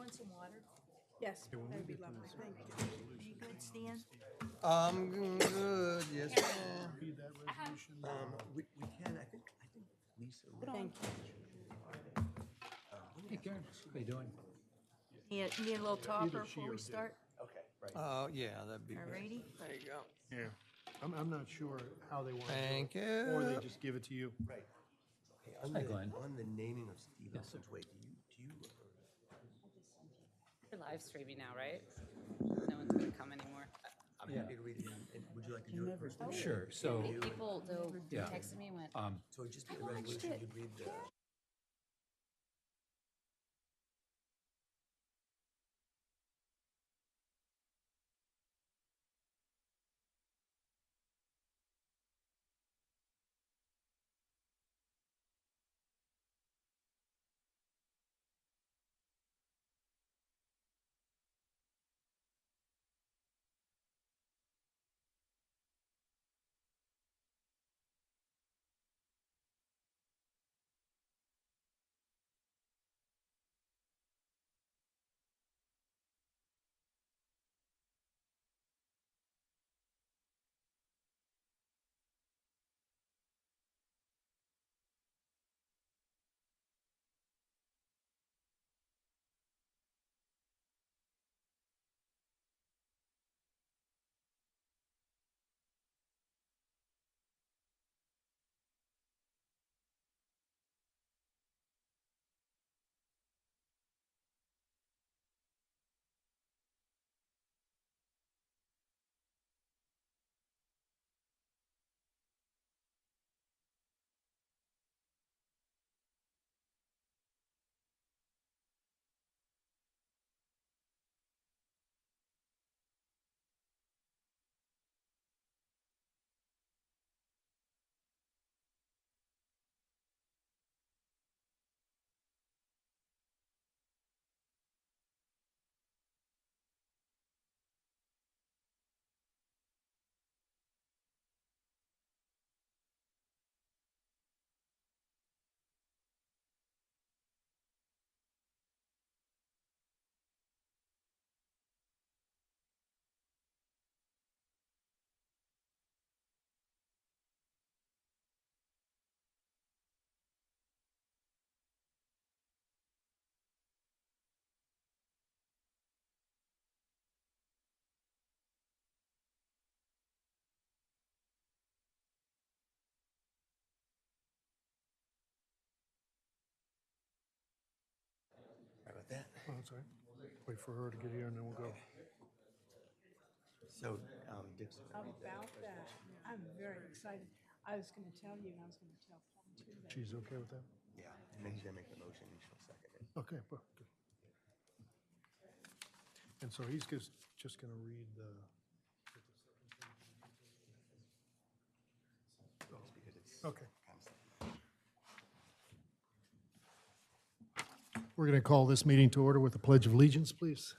want some water? Yes, that would be lovely, thank you. You good, Stan? I'm good, yes, ma'am. Read that resolution. We can, I think Lisa. Thank you. Hey, Karen, how you doing? Need a little topper before we start? Okay, right. Yeah, that'd be. Alrighty. There you go. Yeah, I'm not sure how they want to do Thank it. Or they you. just give it to you. Right. Hey, on Hi, the, Glenn. on the naming of Steve Yes, sir. Elkins Way, do you, We're live streaming now, right? No one's gonna come anymore. I'm happy to read it, and would you like to do it first? Sure, so, People though Yeah. texted me and went, So just the resolution, you'd read the. Right about that. Oh, that's all right. Wait for her to get here and then we'll go. So, Dixon. About that, I'm very excited. I was gonna tell you, and I was gonna tell Paul too, that She's okay with that? Yeah, and then he's gonna make the motion, and she'll second it. Okay, well, good. And so he's just gonna read the, Just because it's. okay. Kind of stuff. We're gonna call this meeting to order with the Pledge of Allegiance, please.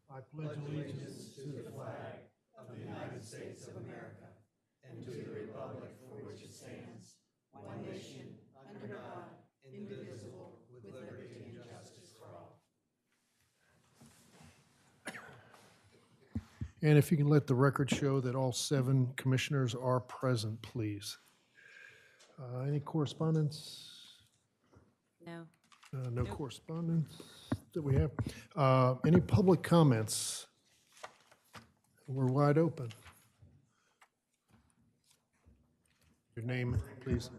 I pledge allegiance to the flag of the United States of America and to the republic for which it stands, one nation, under God, indivisible, with liberty and justice for all. And if you can let the record show that all 7 commissioners are present, please. Any correspondence? no. No correspondence that we have. Any public comments? We're wide open. Your name, please.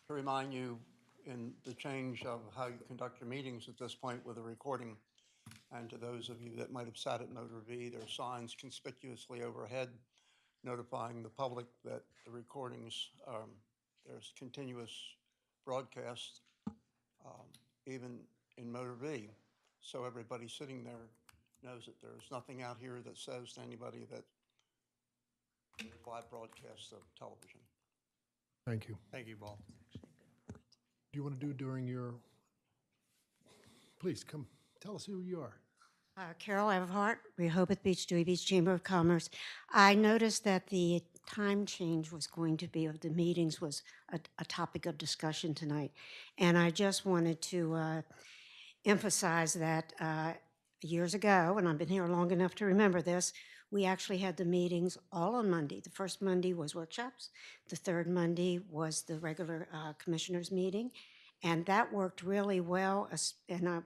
To remind you in the change of how you conduct your meetings at this point with a recording, and to those of you that might have sat at Motor V, there are signs conspicuously overhead notifying the public that the recordings, there's continuous broadcast, even in Motor V. So everybody sitting there knows that there's nothing out here that says to anybody that live broadcast of television. Thank you. Thank you, Paul. Do you want to do during your, please come, tell us who you are. Carol Everhart, Rehoboth Beach, Dewey Beach Chamber of Commerce. I noticed that the time change was going to be of the meetings was a topic of discussion tonight. And I just wanted to emphasize that years ago, and I've been here long enough to remember this, we actually had the meetings all on Monday. The first Monday was workshops. The third Monday was the regular commissioners meeting. And that worked really well, and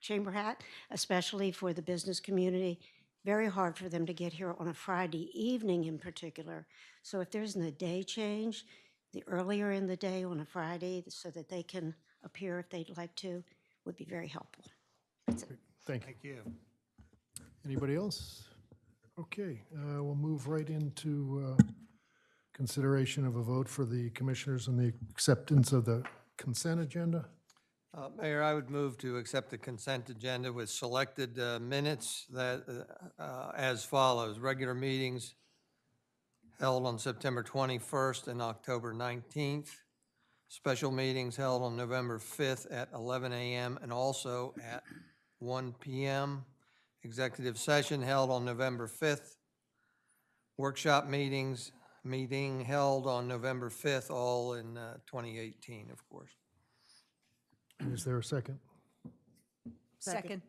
chamber hat, especially for the business community. Very hard for them to get here on a Friday evening in particular. So if there's a day change, the earlier in the day on a Friday so that they can appear if they'd like to would be very helpful. Thank you. Thank you. Anybody else? Okay, we'll move right into consideration of a vote for the commissioners and the acceptance of the consent agenda. Mayor, I would move to accept the consent agenda with selected minutes that, as follows. Regular meetings held on September 21st and October 19th. Special meetings held on November 5th at 11 a.m. and also at 1 p.m. Executive session held on November 5th. Workshop meeting held on November 5th, all in 2018, of course. Is there a second? Second.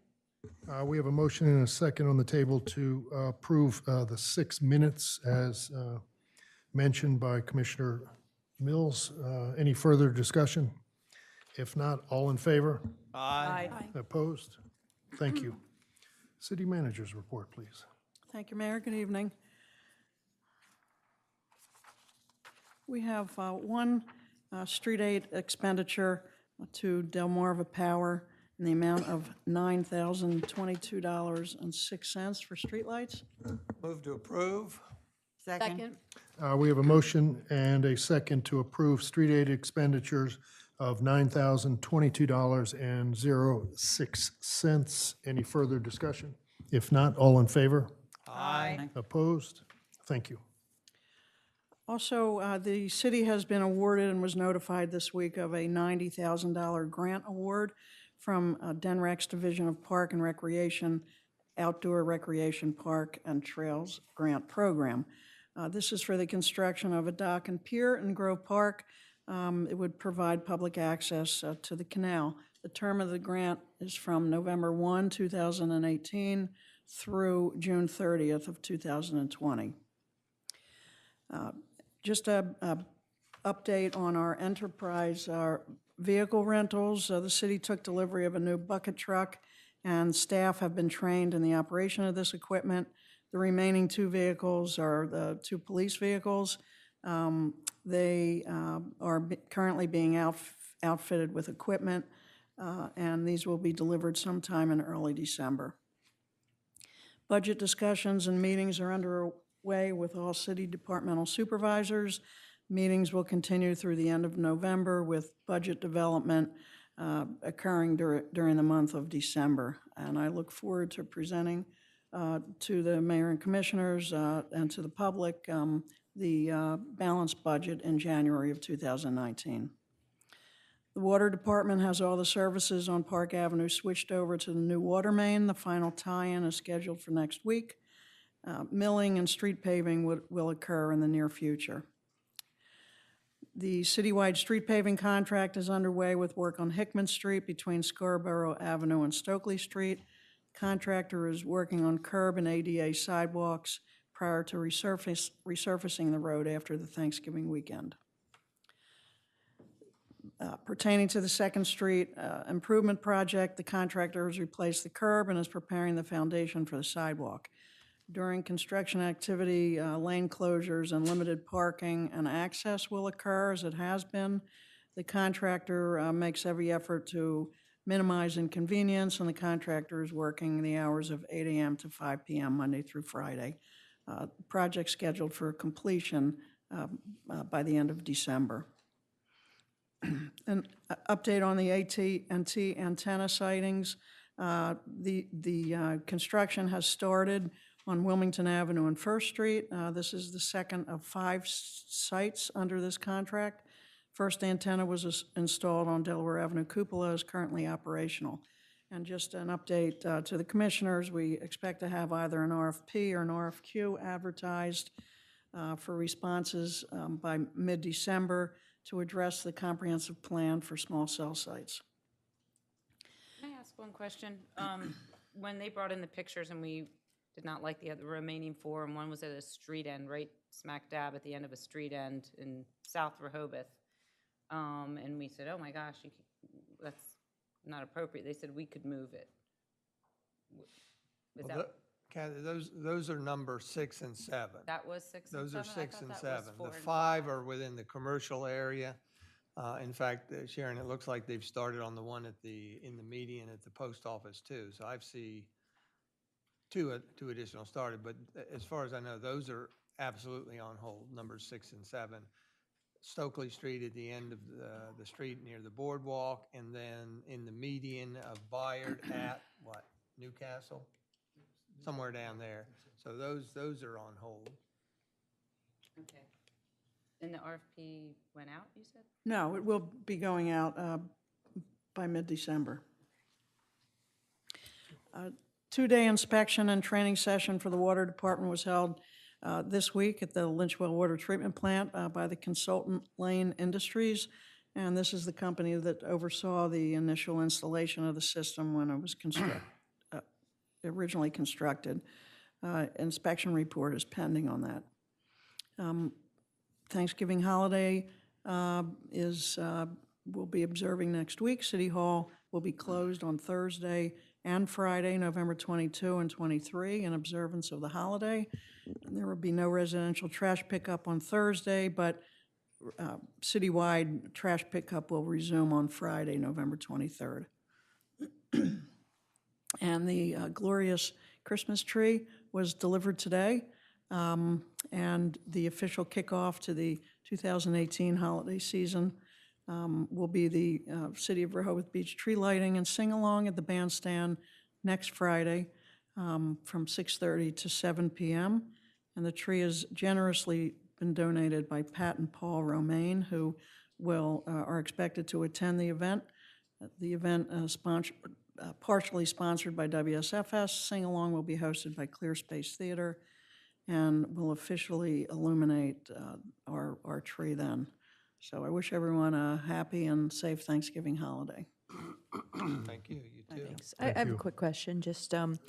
We have a motion and a second on the table to approve the 6 minutes as mentioned by Commissioner Mills. Any further discussion? If not, all in favor? Aye. Opposed? Thank you. City Manager's report, please. Thank you, Mayor. Good evening. We have one street aid expenditure to Delmarva Power in the amount of $9,022.06 for streetlights. Move to approve. Second. We have a motion and a second to approve street aid expenditures of $9,022.06. Any further discussion? If not, all in favor? Aye. Opposed? Thank you. Also, the city has been awarded and was notified this week of a $90,000 grant award from DENREC's Division of Park and Recreation, Outdoor Recreation Park and Trails Grant Program. This is for the construction of a dock and pier in Grove Park. It would provide public access to the canal. The term of the grant is from November 1, 2018 through June 30th of 2020. Just a update on our enterprise vehicle rentals. The city took delivery of a new bucket truck, and staff have been trained in the operation of this equipment. The remaining 2 vehicles are the 2 police vehicles. They are currently being outfitted with equipment, and these will be delivered sometime in early December. Budget discussions and meetings are underway with all city departmental supervisors. Meetings will continue through the end of November with budget development occurring during the month of December. And I look forward to presenting to the mayor and commissioners and to the public the balanced budget in January of 2019. The water department has all the services on Park Avenue switched over to the new water main. The final tie-in is scheduled for next week. Milling and street paving will occur in the near future. The citywide street paving contract is underway with work on Hickman Street between Scarborough Avenue and Stokely Street. Contractor is working on curb and ADA sidewalks prior to resurfacing the road after the Thanksgiving weekend. Pertaining to the Second Street improvement project, the contractor has replaced the curb and is preparing the foundation for the sidewalk. During construction activity, lane closures and limited parking and access will occur, as it has been. The contractor makes every effort to minimize inconvenience, and the contractor is working the hours of 8 a.m. to 5 p.m. Monday through Friday. Project scheduled for completion by the end of December. An update on the AT&T antenna sightings. The construction has started on Wilmington Avenue and First Street. This is the second of 5 sites under this contract. First antenna was installed on Delaware Avenue Cupola, is currently operational. And just an update to the commissioners, we expect to have either an RFP or an RFQ advertised for responses by mid-December to address the comprehensive plan for small cell sites. Can I ask one question? When they brought in the pictures and we did not like the other remaining 4, and one was at a street end, right smack dab at the end of a street end in South Rehoboth. And we said, oh my gosh, that's not appropriate. They said we could move it. Is that, Kathy, those are number 6 and 7. that was 6 and 7? Those are I 6 thought and that 7. was 4 The and 5 are within the commercial area. In fact, Sharon, it looks like they've started on the one in the median at the post office too. So I see two additional started, but as far as I know, those are absolutely on hold, numbers 6 and 7. Stokely Street at the end of the street near the boardwalk, and then in the median of Bayard at what, Newcastle? Somewhere down there. So those are on hold. Okay. And the RFP went out, you said? No, it will be going out by mid-December. 2-day inspection and training session for the Water Department was held this week at the Lynchwell Water Treatment Plant by the consultant Lane Industries. And this is the company that oversaw the initial installation of the system when it was originally constructed. Inspection report is pending on that. Thanksgiving holiday we'll be observing next week. City Hall will be closed on Thursday and Friday, November 22 and 23, in observance of the holiday. And there will be no residential trash pickup on Thursday, but citywide trash pickup will resume on Friday, November 23rd. And the glorious Christmas tree was delivered today. And the official kickoff to the 2018 holiday season will be the City of Rehoboth Beach tree lighting and sing-along at the bandstand next Friday from 6:30 to 7 p.m. And the tree has generously been donated by Pat and Paul Romaine, who are expected to attend the event. The event partially sponsored by WSFS. Sing-along will be hosted by Clear Space Theater and will officially illuminate our tree then. So I wish everyone a happy and safe Thanksgiving holiday. Thank you, you too. Thanks. I have a you. quick question. Just, I'm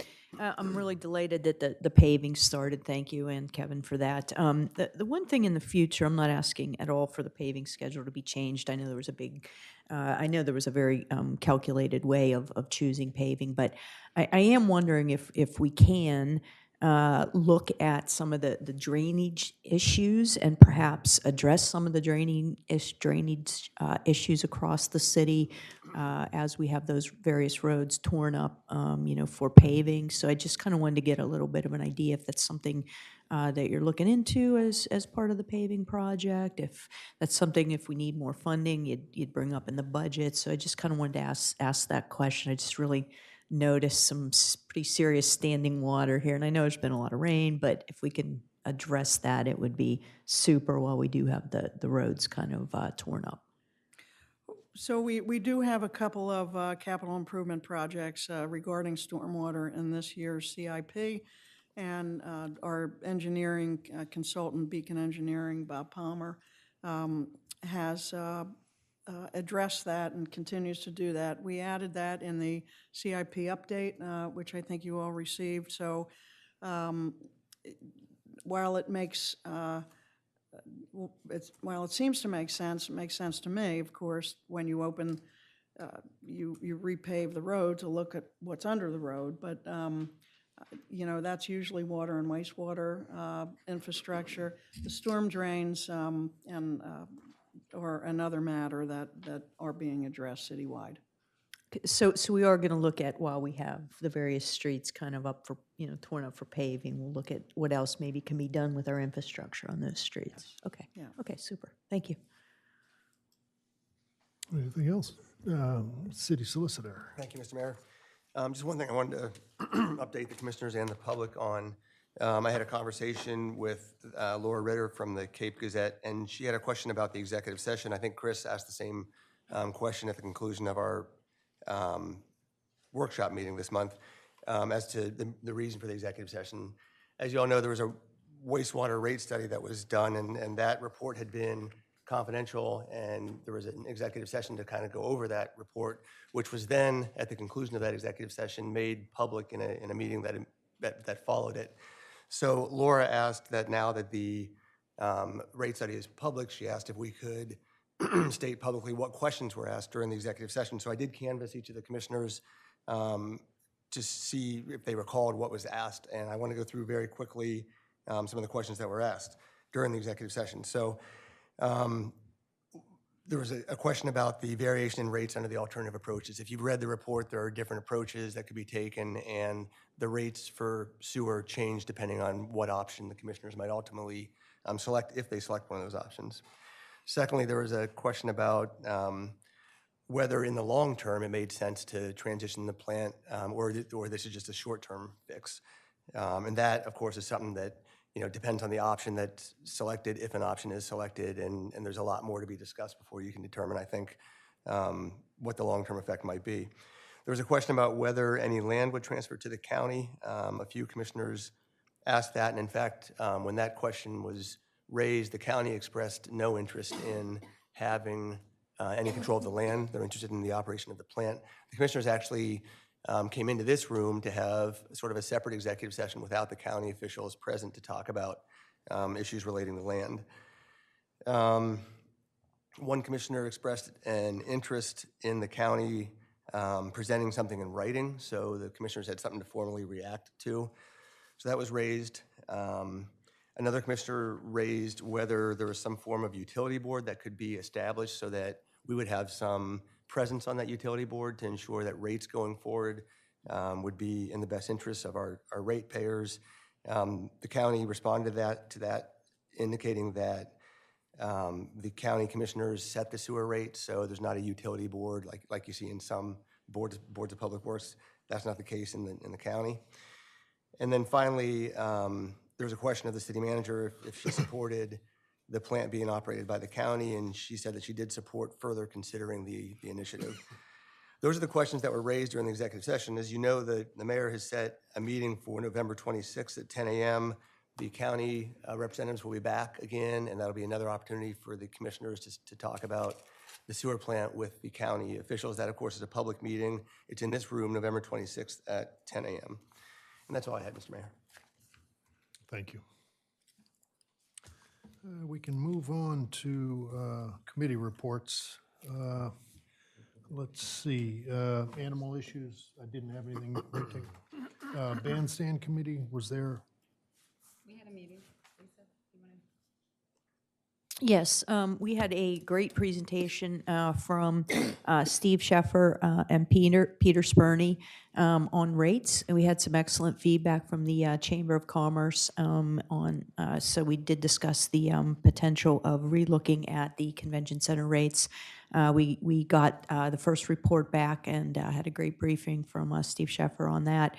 really delighted that the paving started. Thank you, and Kevin, for that. The one thing in the future, I'm not asking at all for the paving schedule to be changed. I know there was a very calculated way of choosing paving, but I am wondering if we can look at some of the drainage issues and perhaps address some of the drainage issues across the city as we have those various roads torn up, for paving. So I just kind of wanted to get a little bit of an idea if that's something that you're looking into as part of the paving project. If that's something, if we need more funding, you'd bring up in the budget. So I just kind of wanted to ask that question. I just really noticed some pretty serious standing water here, and I know there's been a lot of rain, but if we can address that, it would be super while we do have the roads kind of torn up. So we do have a couple of capital improvement projects regarding stormwater in this year's CIP, and our engineering consultant, Beacon Engineering, Bob Palmer, has addressed that and continues to do that. We added that in the CIP update, which I think you all received. So while it makes while it seems to make sense, it makes sense to me. Of course, when you open, you repave the road to look at what's under the road, but that's usually water and wastewater infrastructure. The storm drains or another matter that are being addressed citywide. So we are going to look at, while we have the various streets kind of up for, torn up for paving, we'll look at what else maybe can be done with our infrastructure on those streets. Okay. Yeah. Okay, super. Thank you. Anything else? City Solicitor. Thank you, Mr. Mayor. Just one thing I wanted to update the commissioners and the public on. I had a conversation with Laura Ritter from the Cape Gazette, and she had a question about the executive session. I think Chris asked the same question at the conclusion of our workshop meeting this month as to the reason for the executive session. As you all know, there was a wastewater rate study that was done, and that report had been confidential, and there was an executive session to kind of go over that report, which was then, at the conclusion of that executive session, made public in a meeting that followed it. So Laura asked that now that the rate study is public, she asked if we could state publicly what questions were asked during the executive session. So I did canvass each of the commissioners to see if they recalled what was asked, and I want to go through very quickly some of the questions that were asked during the executive session. So there was a question about the variation in rates under the alternative approaches. If you've read the report, there are different approaches that could be taken, and the rates for sewer change depending on what option the commissioners might ultimately select, if they select one of those options. Secondly, there was a question about whether in the long term it made sense to transition the plant or this is just a short-term fix. And that, of course, is something that depends on the option that's selected, if an option is selected, and there's a lot more to be discussed before you can determine, I think, what the long-term effect might be. There was a question about whether any land would transfer to the county. A few commissioners asked that, and in fact, when that question was raised, the county expressed no interest in having any control of the land. They're interested in the operation of the plant. The commissioners actually came into this room to have sort of a separate executive session without the county officials present to talk about issues relating to land. One commissioner expressed an interest in the county presenting something in writing, so the commissioners had something to formally react to. So that was raised. Another commissioner raised whether there was some form of utility board that could be established so that we would have some presence on that utility board to ensure that rates going forward would be in the best interests of our ratepayers. The county responded to that, indicating that the county commissioners set the sewer rate, so there's not a utility board like you see in some boards of public works. That's not the case in the county. And then finally, there was a question of the city manager if she supported the plant being operated by the county, and she said that she did support further considering the initiative. Those are the questions that were raised during the executive session. As you know, the mayor has set a meeting for November 26th at 10 a.m. The county representatives will be back again, and that'll be another opportunity for the commissioners to talk about the sewer plant with the county officials. That, of course, is a public meeting. It's in this room, November 26th at 10 a.m. And that's all I had, Mr. Mayor. Thank you. We can move on to committee reports. Let's see, animal issues, I didn't have anything. Bandstand committee, was there? We had a meeting. Lisa, you want to? Yes, we had a great presentation from Steve Sheffer and Peter Spurney on rates, and we had some excellent feedback from the Chamber of Commerce so we did discuss the potential of relooking at the convention center rates. We got the first report back and had a great briefing from Steve Sheffer on that.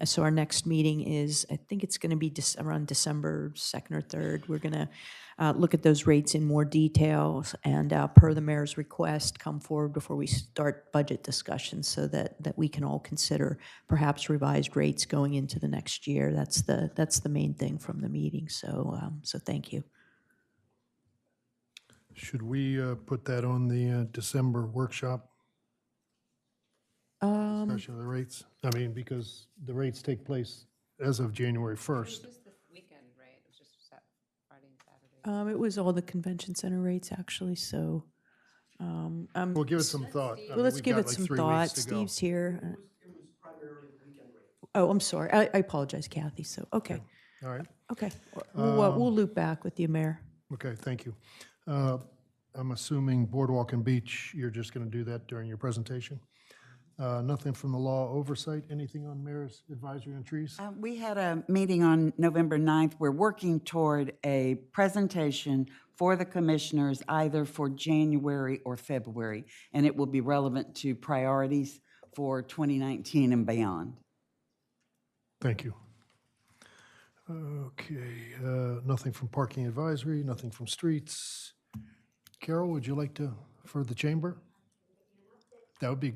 So our next meeting is, I think it's going to be around December 2nd or 3rd. We're going to look at those rates in more detail and per the mayor's request, come forward before we start budget discussions so that we can all consider perhaps revised rates going into the next year. That's the main thing from the meeting. So thank you. Should we put that on the December workshop? Discussion of the rates? I mean, because the rates take place as of January 1st. It was just the weekend, right? It was just Friday and Saturday. It was all the convention center rates, actually, so. We'll give it some thought. I mean, Well, let's we've give got it like some 3 thought. weeks to go. Steve's here. Oh, I'm sorry. I apologize, Kathy. So, okay. All right, Okay. We'll loop back with you, Mayor. okay, thank you. I'm assuming Boardwalk and Beach, you're just going to do that during your presentation? Nothing from the law oversight, anything on mayor's advisory on trees? We had a meeting on November 9th. We're working toward a presentation for the commissioners either for January or February, and it will be relevant to priorities for 2019 and beyond. Thank you. Okay, nothing from parking advisory, nothing from streets. Carol, would you like to, for the chamber? That would be,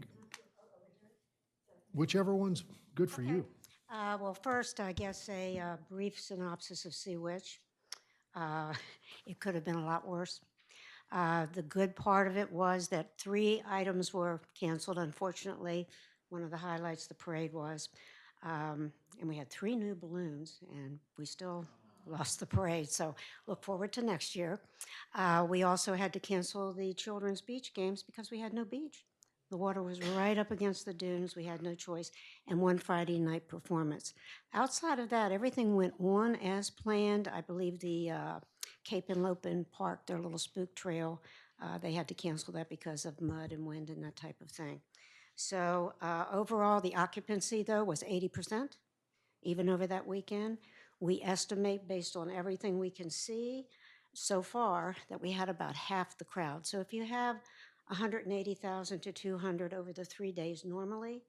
whichever one's good for you. Well, first, I guess a brief synopsis of Sea Witch. It could have been a lot worse. The good part of it was that 3 items were canceled, unfortunately. One of the highlights of the parade was. And we had 3 new balloons, and we still lost the parade, so look forward to next year. We also had to cancel the children's beach games because we had no beach. The water was right up against the dunes. We had no choice, and 1 Friday night performance. Outside of that, everything went on as planned. I believe the Cape and Lopin Park, their little spook trail, they had to cancel that because of mud and wind and that type of thing. So overall, the occupancy, though, was 80%, even over that weekend. We estimate, based on everything we can see so far, that we had about half the crowd. So if you have 180,000 to 200 over the 3 days normally,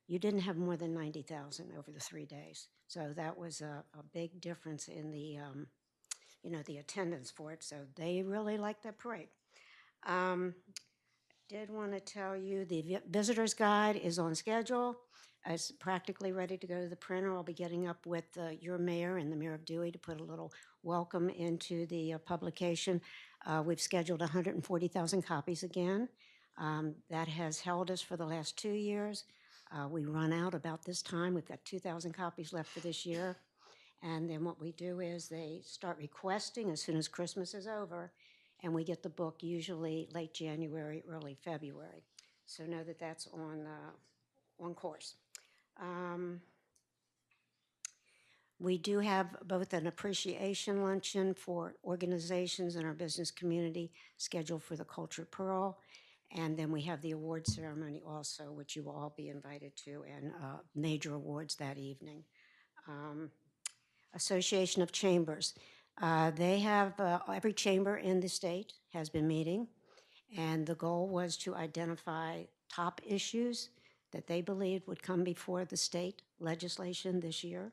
you didn't have more than 90,000 over the 3 days. So that was a big difference in the, the attendance for it. So they really liked that parade. Did want to tell you the visitor's guide is on schedule. It's practically ready to go to the printer. I'll be getting up with your mayor and the mayor of Dewey to put a little welcome into the publication. We've scheduled 140,000 copies again. That has held us for the last 2 years. We run out about this time. We've got 2,000 copies left for this year. And then what we do is they start requesting as soon as Christmas is over, and we get the book usually late January, early February. So know that that's on course. We do have both an appreciation luncheon for organizations in our business community scheduled for the Culture Pearl, and then we have the award ceremony also, which you will all be invited to, and major awards that evening. Association of Chambers. They have, every chamber in the state has been meeting, and the goal was to identify top issues that they believed would come before the state legislation this year.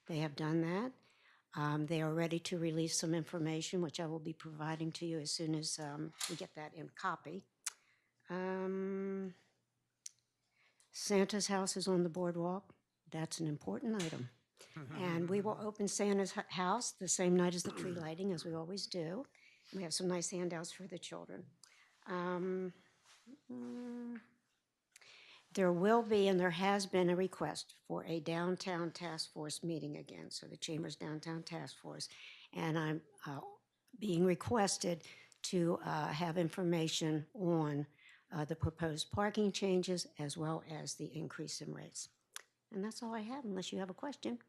They have done that. They are ready to release some information, which I will be providing to you as soon as we get that in copy. Santa's house is on the boardwalk. That's an important item. And we will open Santa's house the same night as the tree lighting, as we always do. We have some nice handouts for the children. There will be, and there has been, a request for a downtown task force meeting again, so the Chamber's Downtown Task Force. And I'm being requested to have information on the proposed parking changes as well as the increase in rates. And that's all I have, unless you have a question.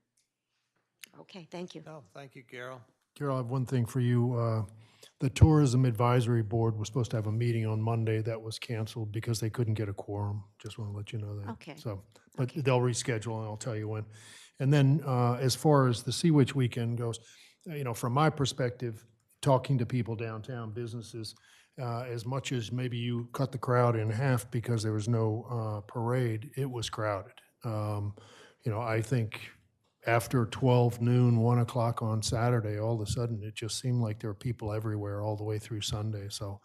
Okay, thank you. No, thank you, Carol. Carol, I have one thing for you. The Tourism Advisory Board was supposed to have a meeting on Monday that was canceled because they couldn't get a quorum. Just want to let you know that. Okay. So, but they'll reschedule and I'll tell you when. And then as far as the Sea Witch weekend goes, from my perspective, talking to people downtown, businesses, as much as maybe you cut the crowd in half because there was no parade, it was crowded. I think after 12 noon, 1 o'clock on Saturday, all of a sudden, it just seemed like there were people everywhere all the way through Sunday. So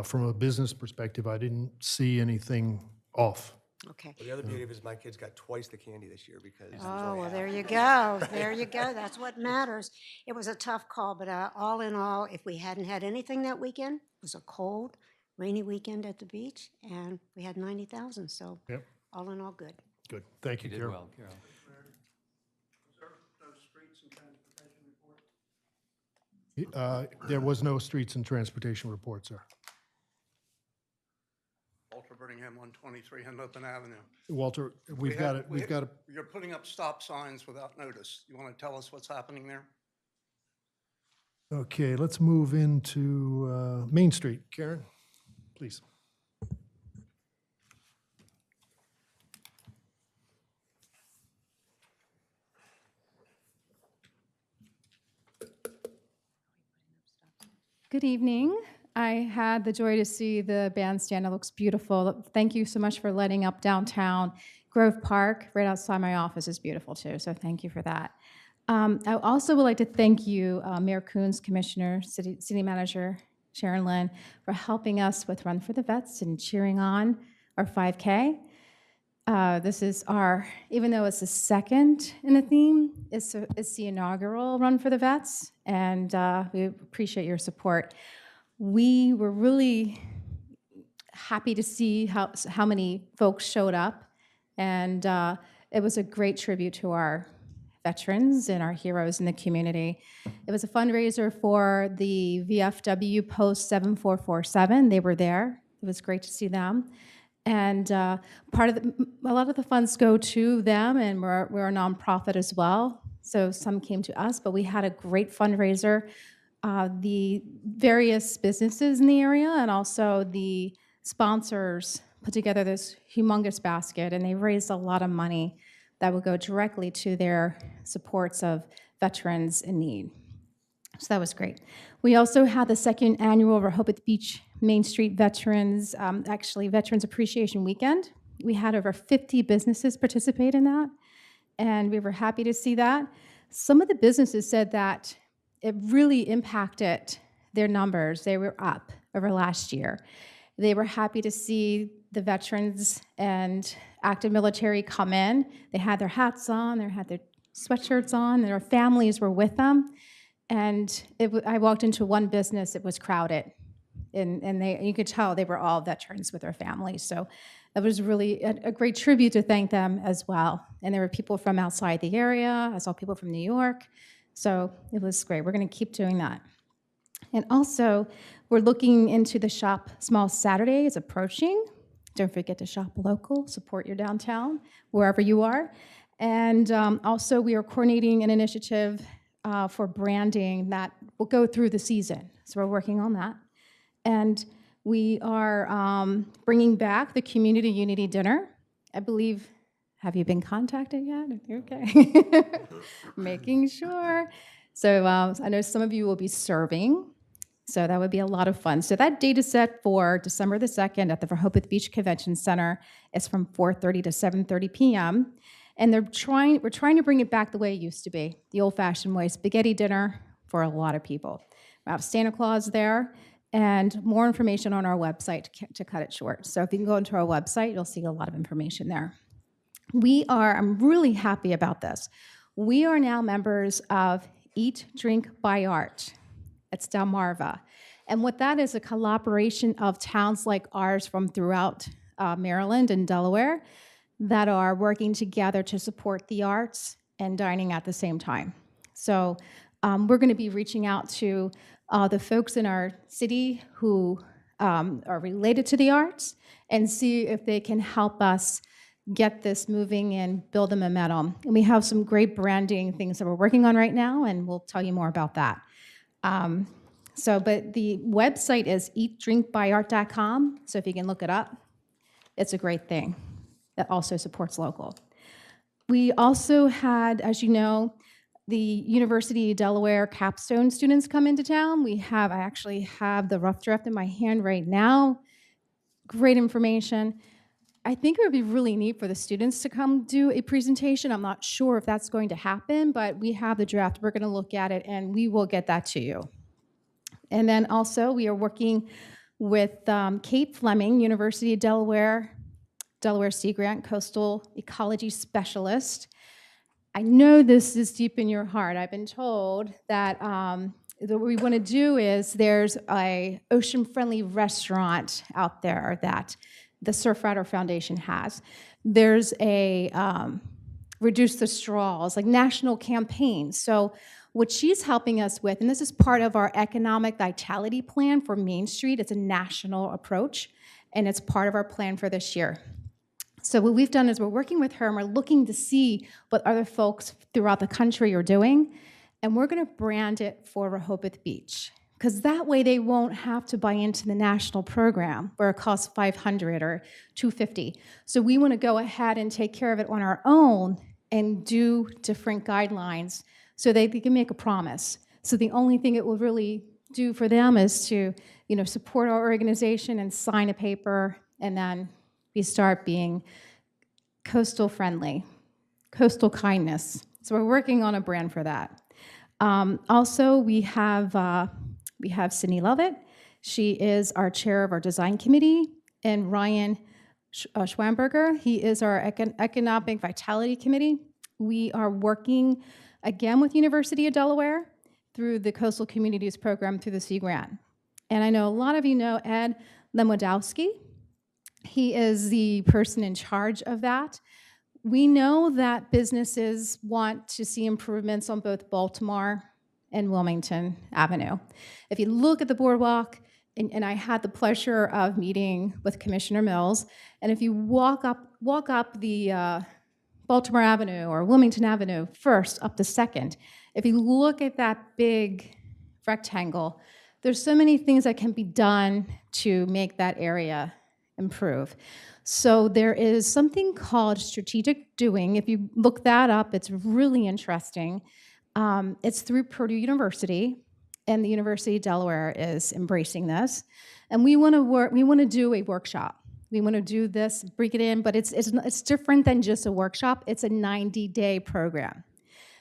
from a business perspective, I didn't see anything off. Okay. Well, the other beauty of it is my kids got twice the candy this year because. Oh, well, there you go. There you go. That's what matters. It was a tough call, but all in all, if we hadn't had anything that weekend, it was a cold, rainy weekend at the beach, and we had 90,000. So Yep. all in all, good. Good. Thank you, You did Carol. well, Carol. There was no streets and transportation report, sir. Walter Birmingham, 123 Henlopen Avenue. Walter, we've got it. We've got it. You're putting up stop signs without notice. You want to tell us what's happening there? Okay, let's move into Main Street. Karen, please. Good evening. I had the joy to see the bandstand. It looks beautiful. Thank you so much for letting up downtown. Grove Park, right outside my office, is beautiful too, so thank you for that. I also would like to thank you, Mayor Coons, Commissioner, City Manager Sharon Lynn, for helping us with Run for the Vets and cheering on our 5K. This is our, even though it's the second in the theme, it's the inaugural Run for the Vets, and we appreciate your support. We were really happy to see how many folks showed up, and it was a great tribute to our veterans and our heroes in the community. It was a fundraiser for the VFW Post 7447. They were there. It was great to see them. And a lot of the funds go to them, and we're a nonprofit as well. So some came to us, but we had a great fundraiser. The various businesses in the area and also the sponsors put together this humongous basket, and they raised a lot of money that would go directly to their supports of veterans in need. So that was great. We also had the second annual Rehoboth Beach Main Street Veterans Appreciation Weekend. We had over 50 businesses participate in that, and we were happy to see that. Some of the businesses said that it really impacted their numbers. They were up over last year. They were happy to see the veterans and active military come in. They had their hats on, they had their sweatshirts on, and their families were with them. And I walked into one business, it was crowded. And you could tell they were all veterans with their families. So it was really a great tribute to thank them as well. And there were people from outside the area. I saw people from New York. So it was great. We're going to keep doing that. And also, we're looking into the Shop Small Saturday is approaching. Don't forget to shop local, support your downtown, wherever you are. And also, we are coordinating an initiative for branding that will go through the season. So we're working on that. And we are bringing back the Community Unity Dinner. I believe, have you been contacted yet? Okay. Making sure. So I know some of you will be serving. So that would be a lot of fun. So that date is set for December the 2nd at the Rehoboth Beach Convention Center. It's from 4:30 to 7:30 p.m. And we're trying to bring it back the way it used to be, the old-fashioned way, spaghetti dinner for a lot of people. We have Santa Claus there, and more information on our website to cut it short. So if you can go into our website, you'll see a lot of information there. I'm really happy about this. We are now members of Eat, Drink, Buy Art. It's Delmarva. And what that is, a collaboration of towns like ours from throughout Maryland and Delaware that are working together to support the arts and dining at the same time. So we're going to be reaching out to the folks in our city who are related to the arts and see if they can help us get this moving and build a momentum. And we have some great branding things that we're working on right now, and we'll tell you more about that. But the website is eatdrinkbuyart.com, so if you can look it up, it's a great thing that also supports local. We also had, as you know, the University of Delaware capstone students come into town. I actually have the rough draft in my hand right now. Great information. I think it would be really neat for the students to come do a presentation. I'm not sure if that's going to happen, but we have the draft. We're going to look at it, and we will get that to you. And then also, we are working with Kate Fleming, University of Delaware Sea Grant Coastal Ecology Specialist. I know this is deep in your heart. I've been told that what we want to do is there's a ocean-friendly restaurant out there that the Surfrider Foundation has. There's a Reduce the Straws, like national campaign. So what she's helping us with, and this is part of our economic vitality plan for Main Street, it's a national approach, and it's part of our plan for this year. So what we've done is we're working with her, and we're looking to see what other folks throughout the country are doing, and we're going to brand it for Rehoboth Beach, because that way they won't have to buy into the national program where it costs $500 or $250. So we want to go ahead and take care of it on our own and do different guidelines so they can make a promise. So the only thing it will really do for them is to, support our organization and sign a paper, and then we start being coastal friendly, coastal kindness. So we're working on a brand for that. Also, we have Sydney Lovett. She is our chair of our design committee, and Ryan Schwamberger. He is our Economic Vitality Committee. We are working again with University of Delaware through the Coastal Communities Program through the Sea Grant. And I know a lot of you know Ed Lemodowski. He is the person in charge of that. We know that businesses want to see improvements on both Baltimore and Wilmington Avenue. If you look at the boardwalk, and I had the pleasure of meeting with Commissioner Mills, and if you walk up the Baltimore Avenue or Wilmington Avenue first, up to Second, if you look at that big rectangle, there's so many things that can be done to make that area improve. So there is something called strategic doing. If you look that up, it's really interesting. It's through Purdue University, and the University of Delaware is embracing this. And we want to do a workshop. We want to do this, bring it in, but it's different than just a workshop. It's a 90-day program.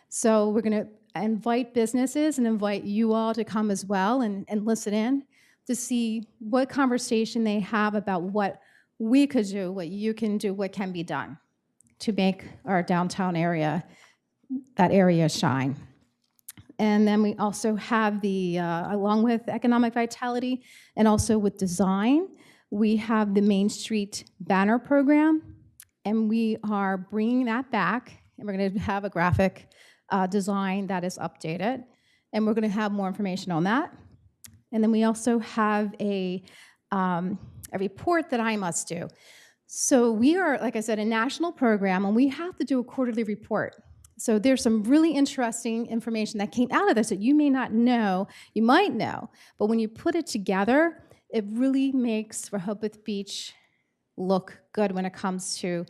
So we're going to invite businesses and invite you all to come as well and listen in to see what conversation they have about what we could do, what you can do, what can be done to make our downtown area, that area shine. And then we also have the, along with economic vitality and also with design, we have the Main Street banner program, and we are bringing that back, and we're going to have a graphic design that is updated, and we're going to have more information on that. And then we also have a report that I must do. So we are, like I said, a national program, and we have to do a quarterly report. So there's some really interesting information that came out of this that you may not know, you might know, but when you put it together, it really makes Rehoboth Beach look good when it comes to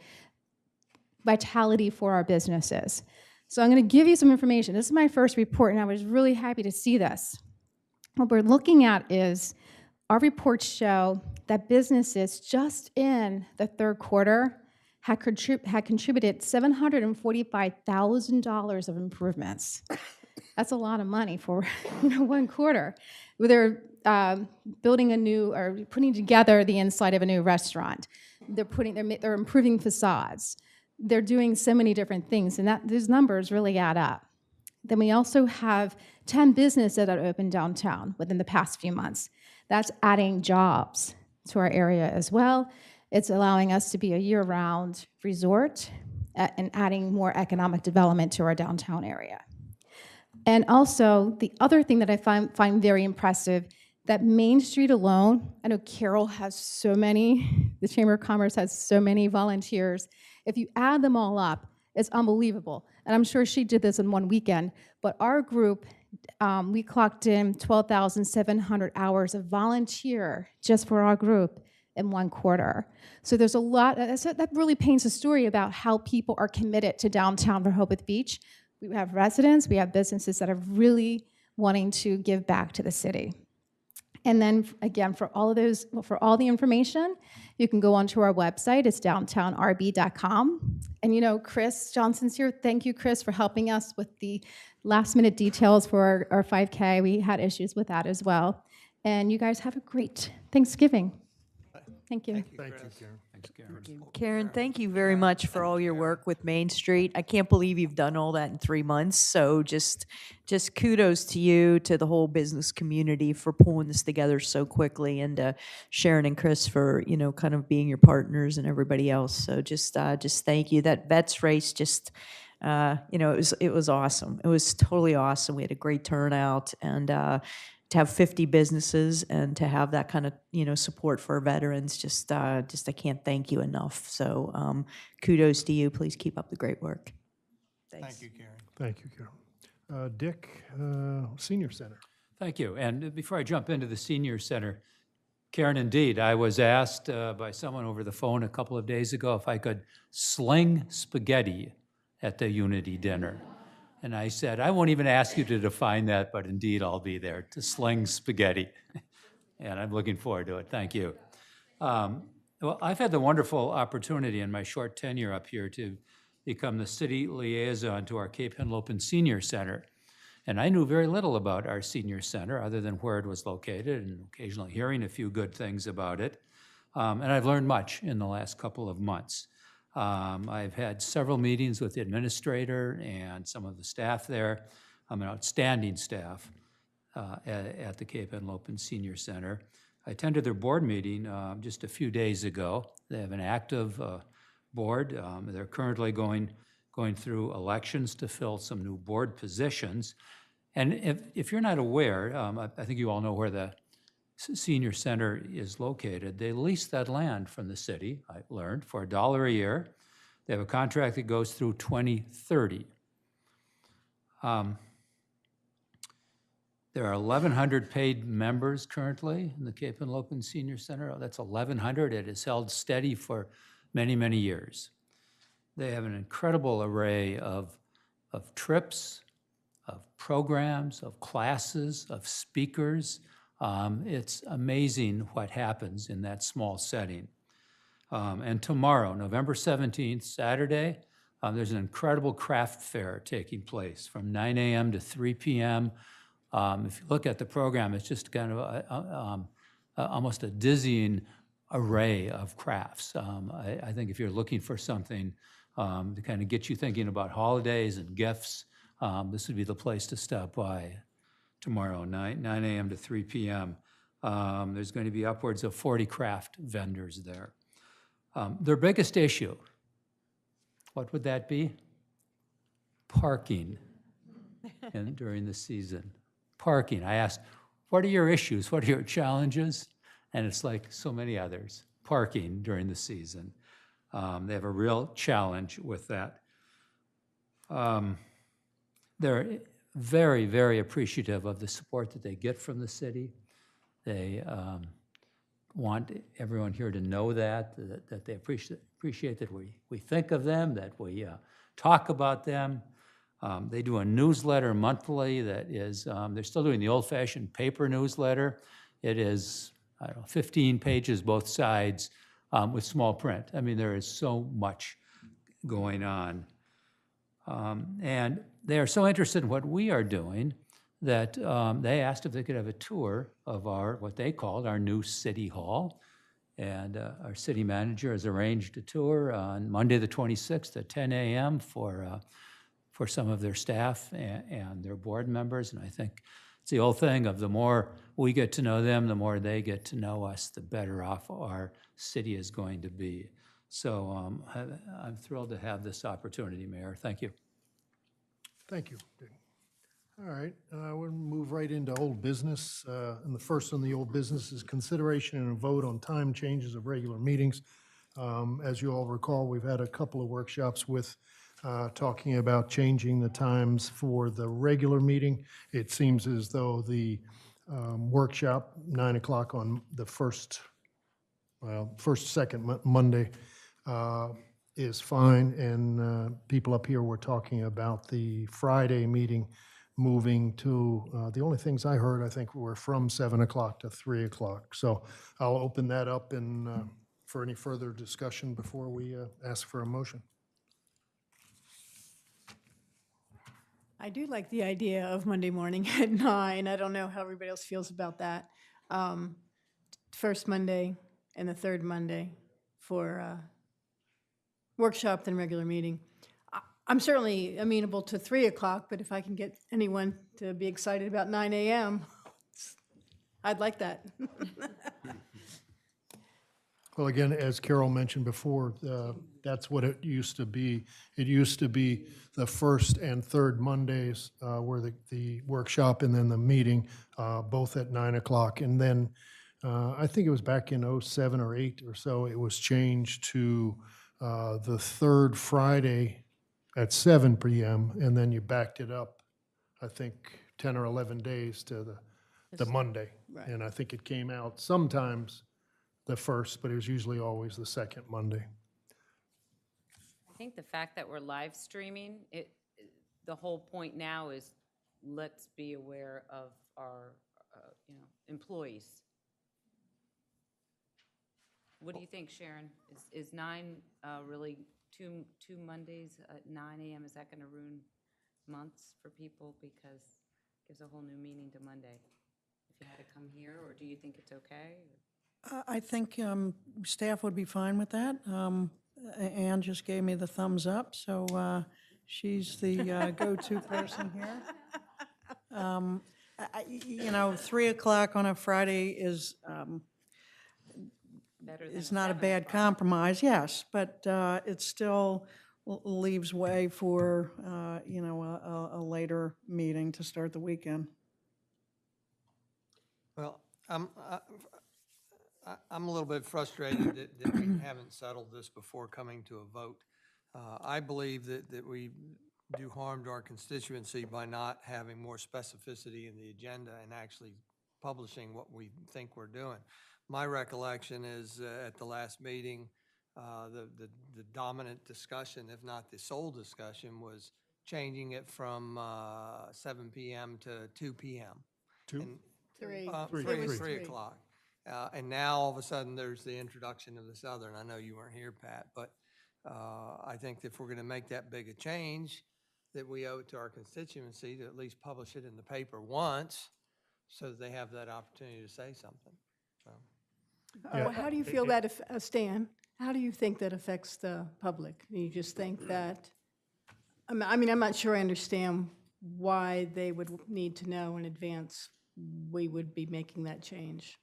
vitality for our businesses. So I'm going to give you some information. This is my first report, and I was really happy to see this. What we're looking at is our reports show that businesses just in the third quarter had contributed $745,000 of improvements. That's a lot of money for 1 quarter. They're building a new, or putting together the inside of a new restaurant. They're improving facades. They're doing so many different things, and these numbers really add up. Then we also have 10 businesses that opened downtown within the past few months. That's adding jobs to our area as well. It's allowing us to be a year-round resort and adding more economic development to our downtown area. And also, the other thing that I find very impressive, that Main Street alone, I know Carol has so many, the Chamber of Commerce has so many volunteers. If you add them all up, it's unbelievable. And I'm sure she did this in one weekend, but our group, we clocked in 12,700 hours of volunteer just for our group in 1 quarter. So there's a lot, that really paints a story about how people are committed to downtown Rehoboth Beach. We have residents, we have businesses that are really wanting to give back to the city. And then again, for all of those, for all the information, you can go onto our website. It's downtownrb.com. And you know, Chris Johnson's here. Thank you, Chris, for helping us with the last minute details for our 5K. We had issues with that as well. And you guys have a great Thanksgiving. Thank you. Thank you, Karen. Thanks, Karen. Karen, thank you very much for all your work with Main Street. I can't believe you've done all that in 3 months. So just kudos to you, to the whole business community for pulling this together so quickly, and Sharon and Chris for, you know, kind of being your partners and everybody else. So just thank you. That Vets race just, you know, it was awesome. It was totally awesome. We had a great turnout, and to have 50 businesses and to have that kind of, you know, support for our veterans, just I can't thank you enough. So kudos to you. Please keep up the great work. Thanks. Thank you, Karen. Thank you, Karen. Dick, Senior Center. Thank you. And before I jump into the senior center, Karen, indeed, I was asked by someone over the phone a couple of days ago if I could sling spaghetti at the Unity dinner. And I said, I won't even ask you to define that, but indeed I'll be there to sling spaghetti. And I'm looking forward to it. Thank you. Well, I've had the wonderful opportunity in my short tenure up here to become the city liaison to our Cape Henlopen Senior Center. And I knew very little about our senior center other than where it was located and occasionally hearing a few good things about it. And I've learned much in the last couple of months. I've had several meetings with the administrator and some of the staff there, an outstanding staff at the Cape Henlopen Senior Center. I attended their board meeting just a few days ago. They have an active board. They're currently going through elections to fill some new board positions. And if you're not aware, I think you all know where the senior center is located. They lease that land from the city, I learned, for $1 a year. They have a contract that goes through 2030. There are 1,100 paid members currently in the Cape Henlopen Senior Center. That's 1,100. It has held steady for many, many years. They have an incredible array of trips, of programs, of classes, of speakers. It's amazing what happens in that small setting. And tomorrow, November 17th, Saturday, there's an incredible craft fair taking place from 9 a.m. to 3 p.m. If you look at the program, it's just kind of almost a dizzying array of crafts. I think if you're looking for something to kind of get you thinking about holidays and gifts, this would be the place to stop by tomorrow night, 9 a.m. to 3 p.m. There's going to be upwards of 40 craft vendors there. Their biggest issue, what would that be? Parking during the season. Parking. I asked, what are your issues? What are your challenges? And it's like so many others, parking during the season. They have a real challenge with that. They're very, very appreciative of the support that they get from the city. They want everyone here to know that they appreciate that we think of them, that we talk about them. They do a newsletter monthly that is, they're still doing the old-fashioned paper newsletter. It is, 15 pages both sides with small print. I mean, there is so much going on. And they are so interested in what we are doing that they asked if they could have a tour of what they called our new city hall. And our city manager has arranged a tour on Monday the 26th at 10 a.m. for some of their staff and their board members. And I think it's the old thing of the more we get to know them, the more they get to know us, the better off our city is going to be. So I'm thrilled to have this opportunity, Mayor. Thank you. Thank you. All right, we'll move right into old business. And the first on the old business is consideration and a vote on time changes of regular meetings. As you all recall, we've had a couple of workshops with talking about changing the times for the regular meeting. It seems as though the workshop, 9 o'clock on the second Monday, is fine. And people up here were talking about the Friday meeting moving to, the only things I heard, I think, were from 7 o'clock to 3 o'clock. So I'll open that up for any further discussion before we ask for a motion. I do like the idea of Monday morning at 9. I don't know how everybody else feels about that. First Monday and the third Monday for workshop, then regular meeting. I'm certainly amenable to 3 o'clock, but if I can get anyone to be excited about 9 a.m., I'd like that. Well, again, as Carol mentioned before, that's what it used to be. It used to be the first and third Mondays were the workshop and then the meeting, both at 9 o'clock. And then I think it was back in 07 or 08 or so, it was changed to the third Friday at 7 p.m. And then you backed it up, I think, 10 or 11 days to the Monday. Right. And I think it came out sometimes the first, but it was usually always the second Monday. I think the fact that we're live streaming, the whole point now is let's be aware of our, employees. What do you think, Sharon? Is 9 really two Mondays at 9 a.m., is that going to ruin months for people because it gives a whole new meaning to Monday? If you had to come here, or do you think it's okay? I think staff would be fine with that. Ann just gave me the thumbs up, so she's the go-to person here. You know, 3 o'clock on a Friday is Better than not a bad compromise, yes, but it still leaves way for, you know, a later meeting to start the weekend. Well, I'm a little bit frustrated that we haven't settled this before coming to a vote. I believe that we do harm to our constituency by not having more specificity in the agenda and actually publishing what we think we're doing. My recollection is at the last meeting, the dominant discussion, if not the sole discussion, was changing it from 7 p.m. to 2 p.m. Two? Three. Three o'clock. And now, all of a sudden, there's the introduction of this other, and I know you weren't here, Pat, but I think if we're going to make that big a change, that we owe it to our constituency to at least publish it in the paper once, so that they have that opportunity to say something, so. Well, how do you feel that, Stan, how do you think that affects the public? You just think that, I mean, I'm not sure I understand why they would need to know in advance we would be making that change.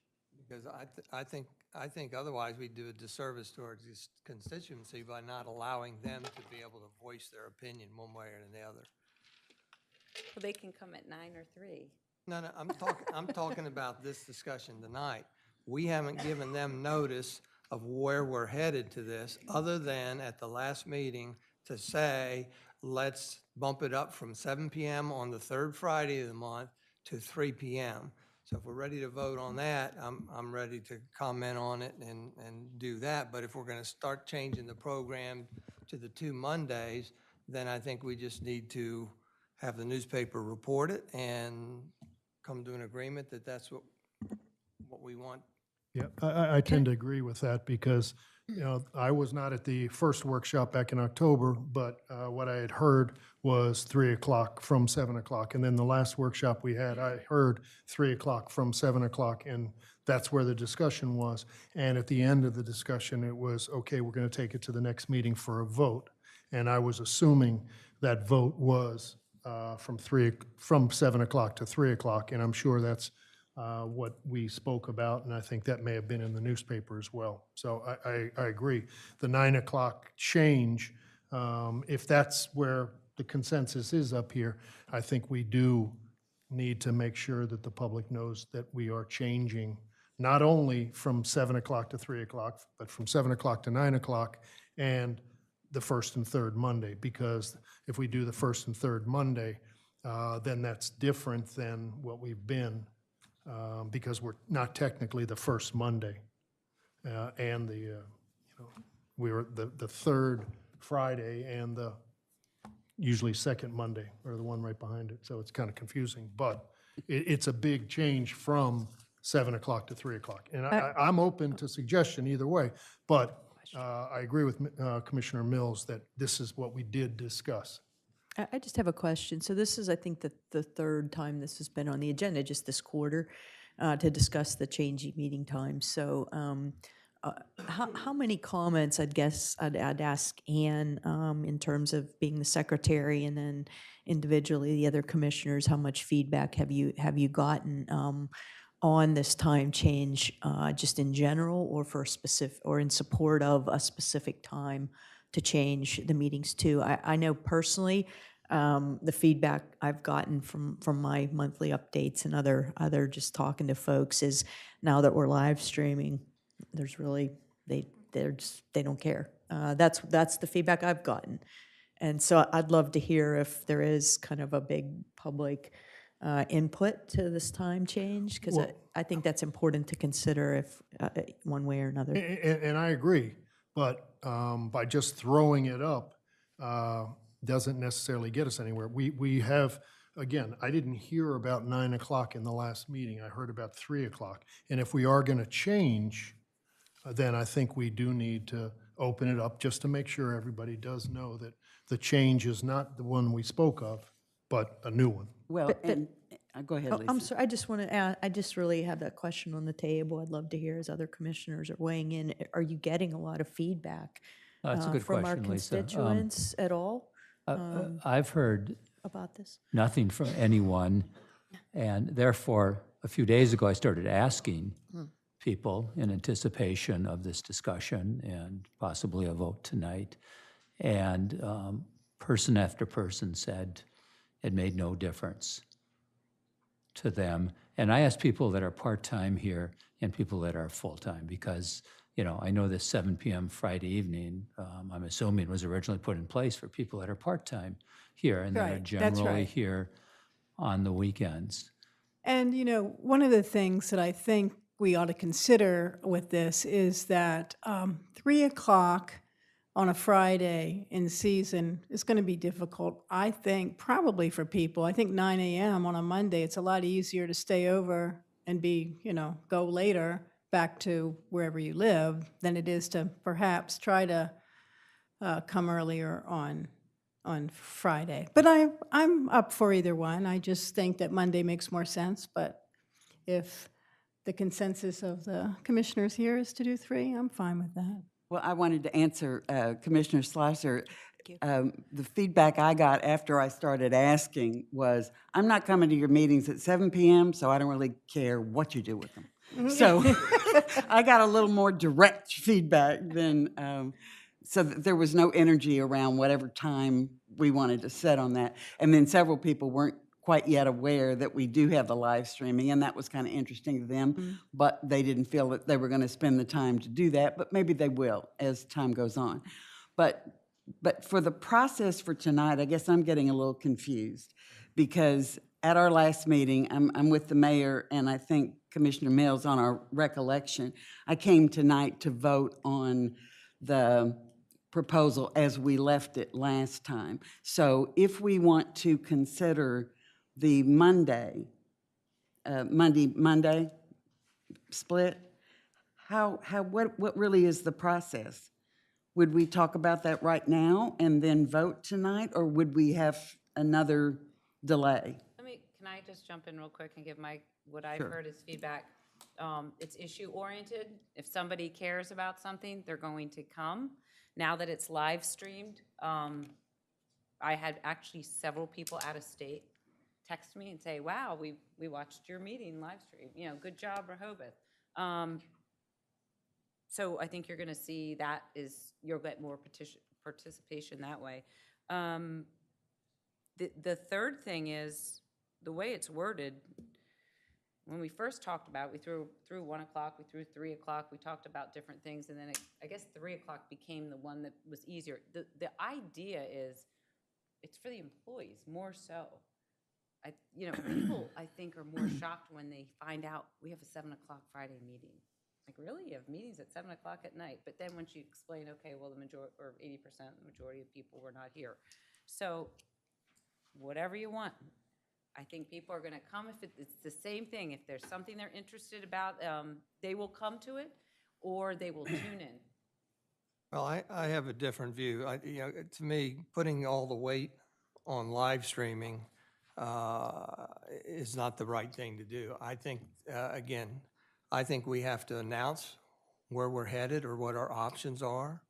Because I think otherwise we do a disservice to our constituency by not allowing them to be able to voice their opinion one way or the other. Well, they can come at 9 or 3. No, I'm talking about this discussion tonight. We haven't given them notice of where we're headed to this, other than at the last meeting to say, let's bump it up from 7 p.m. on the third Friday of the month to 3 p.m. So if we're ready to vote on that, I'm ready to comment on it and do that. But if we're going to start changing the program to the 2 Mondays, then I think we just need to have the newspaper report it and come to an agreement that that's what we want. Yeah, I tend to agree with that because, you know, I was not at the first workshop back in October, but what I had heard was 3 o'clock from 7 o'clock. And then the last workshop we had, I heard 3 o'clock from 7 o'clock, and that's where the discussion was. And at the end of the discussion, it was, okay, we're going to take it to the next meeting for a vote. And I was assuming that vote was from 7 o'clock to 3 o'clock, and I'm sure that's what we spoke about, and I think that may have been in the newspaper as well. So I agree. The 9 o'clock change, if that's where the consensus is up here, I think we do need to make sure that the public knows that we are changing not only from 7 o'clock to 3 o'clock, but from 7 o'clock to 9 o'clock and the first and third Monday, because if we do the first and third Monday, then that's different than what we've been, because we're not technically the first Monday. And we were the third Friday and the usually second Monday, or the one right behind it. So it's kind of confusing, but it's a big change from 7 o'clock to 3 o'clock. And I'm open to suggestion either way, but I agree with Commissioner Mills that this is what we did discuss. I just have a question. So this is, I think, the third time this has been on the agenda, just this quarter, to discuss the changing meeting times. So how many comments, I'd guess, I'd ask Ann in terms of being the secretary, and then individually the other commissioners, how much feedback have you gotten on this time change, just in general, or for a specific, or in support of a specific time to change the meetings to? I know personally, the feedback I've gotten from my monthly updates and other just talking to folks is, now that we're live streaming, there's really, they don't care. That's the feedback I've gotten. And so I'd love to hear if there is kind of a big public input to this time change, because I think that's important to consider if one way or another. And I agree, but by just throwing it up doesn't necessarily get us anywhere. We have, again, I didn't hear about 9 o'clock in the last meeting. I heard about 3 o'clock. And if we are going to change, then I think we do need to open it up just to make sure everybody does know that the change is not the one we spoke of, but a new one. Well, and, go ahead, Oh, Lisa. I'm sorry, I just want to add, I just really have that question on the table. I'd love to hear as other commissioners are weighing in. Are you getting a lot of feedback That's a good from our question, Lisa. constituents at all I've heard about this? nothing from anyone, and therefore, a few days ago, I started asking people in anticipation of this discussion and possibly a vote tonight. And person after person said it made no difference to them. And I asked people that are part-time here and people that are full-time because, you know, I know this 7 p.m. Friday evening, I'm assuming was originally put in place for people that are part-time here and that are Right, that's generally right. here on the weekends. And, you know, one of the things that I think we ought to consider with this is that 3 o'clock on a Friday in season is going to be difficult, I think, probably for people. I think 9 a.m. on a Monday, it's a lot easier to stay over and be, you know, go later back to wherever you live than it is to perhaps try to come earlier on Friday. But I'm up for either one. I just think that Monday makes more sense, but if the consensus of the commissioners here is to do 3, I'm fine with that. Well, I wanted to answer Commissioner Slasser. The feedback I got after I started asking was, I'm not coming to your meetings at 7 p.m., so I don't really care what you do with them. So I got a little more direct feedback than, so that there was no energy around whatever time we wanted to set on that. And then several people weren't quite yet aware that we do have the live streaming, and that was kind of interesting to them, but they didn't feel that they were going to spend the time to do that, but maybe they will as time goes on. But for the process for tonight, I guess I'm getting a little confused, because at our last meeting, I'm with the mayor, and I think Commissioner Mills on our recollection, I came tonight to vote on the proposal as we left it last time. So if we want to consider the Monday split, what really is the process? Would we talk about that right now and then vote tonight, or would we have another delay? Can I just jump in real quick and give what I've Sure. heard as feedback? It's issue-oriented. If somebody cares about something, they're going to come. Now that it's live streamed, I had actually several people out of state text me and say, wow, we watched your meeting live stream, you know, good job, Rehoboth. So I think you're gonna see you'll get more participation that way. The third thing is, the way it's worded, when we first talked about it, we threw 1 o'clock, we threw 3 o'clock, we talked about different things, and then I guess 3 o'clock became the one that was easier. The idea is, it's for the employees more so. People, I think, are more shocked when they find out we have a 7 o'clock Friday meeting. Like, really? You have meetings at 7 o'clock at night? But then once you explain, okay, well, the majority, or 80%, the majority of people were not here. So whatever you want. I think people are going to come if it's the same thing. If there's something they're interested about, they will come to it, or they will tune in. Well, I have a different view. To me, putting all the weight on live streaming is not the right thing to do. I think, again, I think we have to announce where we're headed or what our options are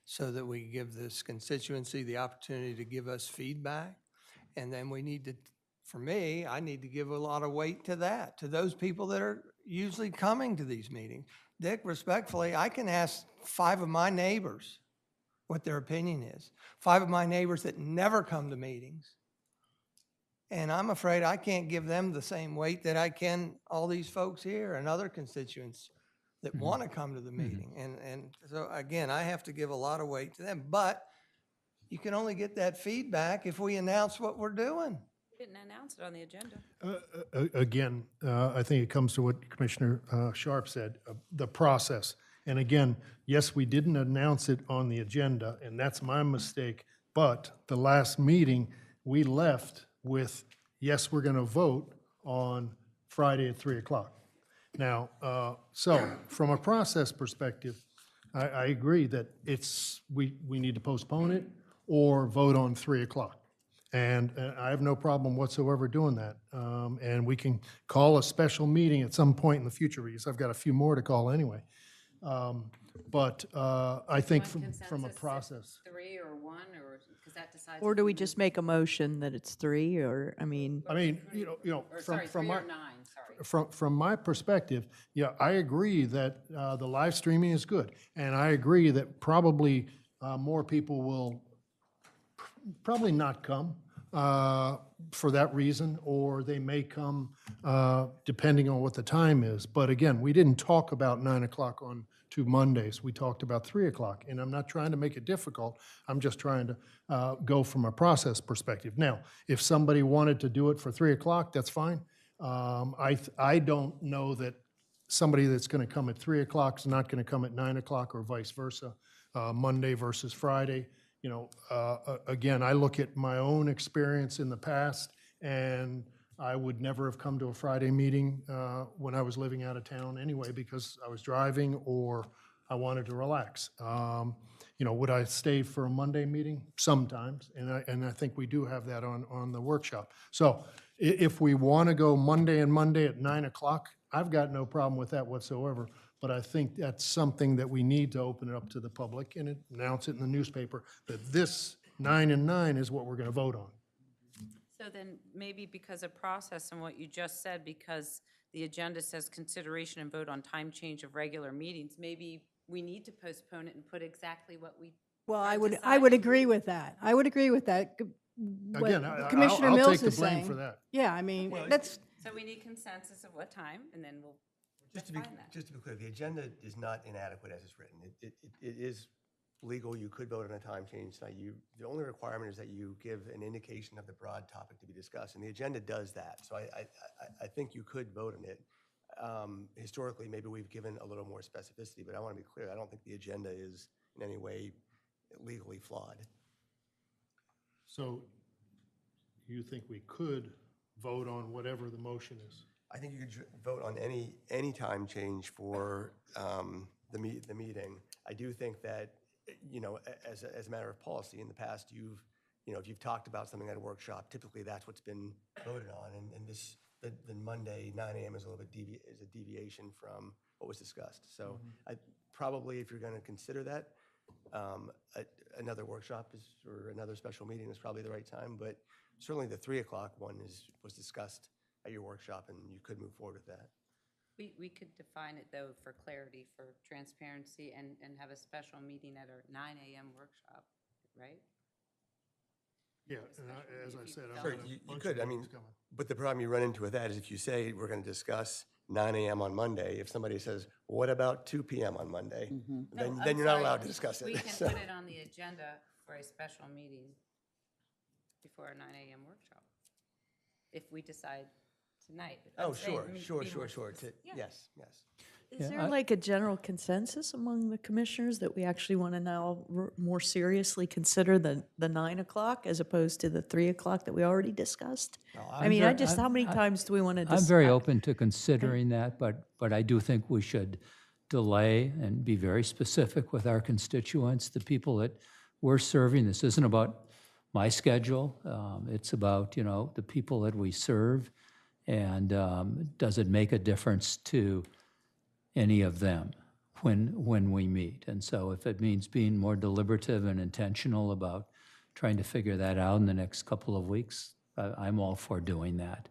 so that we give this constituency the opportunity to give us feedback. And then we need to, for me, I need to give a lot of weight to that, to those people that are usually coming to these meetings. Dick, respectfully, I can ask 5 of my neighbors what their opinion is. 5 of my neighbors that never come to meetings. And I'm afraid I can't give them the same weight that I can all these folks here and other constituents that want to come to the meeting. And so, again, I have to give a lot of weight to them. But you can only get that feedback if we announce what we're doing. We didn't announce it on the agenda. Again, I think it comes to what Commissioner Sharp said, the process. And again, yes, we didn't announce it on the agenda, and that's my mistake. But the last meeting, we left with, yes, we're going to vote on Friday at 3 o'clock. Now, so from a process perspective, I agree that we need to postpone it or vote on 3 o'clock. And I have no problem whatsoever doing that. And we can call a special meeting at some point in the future, because I've got a few more to call anyway. But I think from a process. 3 or 1, or, because that decides. Or if do we move- just make a motion that it's 3, or, I mean, I mean, Or, sorry, 3 my. or 9, sorry. From my perspective, yeah, I agree that the live streaming is good. And I agree that probably more people will probably not come for that reason, or they may come depending on what the time is. But again, we didn't talk about 9 o'clock on 2 Mondays. We talked about 3 o'clock. And I'm not trying to make it difficult. I'm just trying to go from a process perspective. Now, if somebody wanted to do it for 3 o'clock, that's fine. I don't know that somebody that's going to come at 3 o'clock is not going to come at 9 o'clock, or vice versa, Monday versus Friday. You know, again, I look at my own experience in the past, and I would never have come to a Friday meeting when I was living out of town anyway, because I was driving or I wanted to relax. You know, would I stay for a Monday meeting? Sometimes, and I think we do have that on the workshop. So if we want to go Monday and Monday at 9 o'clock, I've got no problem with that whatsoever. But I think that's something that we need to open it up to the public and announce it in the newspaper, that this 9 and 9 is what we're going to vote on. So then maybe because of process and what you just said, because the agenda says consideration and vote on time change of regular meetings, maybe we need to postpone it and put exactly what we. Well, are I would deciding. agree with that. I would agree with that. What Again, Commissioner I'll Mills take the is blame saying. for that. Yeah, I mean, that's, So we need consensus of what time, and then we'll Just to define that. be clear, the agenda is not inadequate as it's written. It is legal. You could vote on a time change tonight. The only requirement is that you give an indication of the broad topic to be discussed, and the agenda does that. So I think you could vote on it. Historically, maybe we've given a little more specificity, but I want to be clear, I don't think the agenda is in any way legally flawed. So you think we could vote on whatever the motion is? I think you could vote on any time change for the meeting. I do think that, you know, as a matter of policy, in the past, if you've talked about something at a workshop, typically that's what's been voted on, and the Monday 9 a.m. is a little bit is a deviation from what was discussed. So probably, if you're going to consider that, another workshop or another special meeting is probably the right time, but certainly the 3 o'clock one was discussed at your workshop, and you could move forward with that. We could define it, though, for clarity, for transparency, and have a special meeting at our 9 a.m. workshop, right? Yeah, and as I said, I've Sure, got a you bunch could, of I mean, meetings coming. but the problem you run into with that is if you say we're going to discuss 9 a.m. on Monday, if somebody says, what about 2 p.m. on Monday? No, Then I'm you're not sorry. allowed to discuss it. We can So- put it on the agenda for a special meeting before our 9 a.m. workshop, if we decide tonight. But Oh, I'm saying, sure, I mean, sure, be sure, more sure. specific. Yeah. Yes, yes. is Yeah, there I- like a general consensus among the commissioners that we actually want to now more seriously consider the 9 o'clock as opposed to the 3 o'clock that we already discussed? I I'm mean, ver- how many times do we want to I'm very open to considering that, but I do think we should delay and be very specific with our constituents, the people that we're serving. This isn't about my schedule. It's about, you know, the people that we serve. And does it make a difference to any of them when we meet? And so if it means being more deliberative and intentional about trying to figure that out in the next couple of weeks, I'm all for doing that,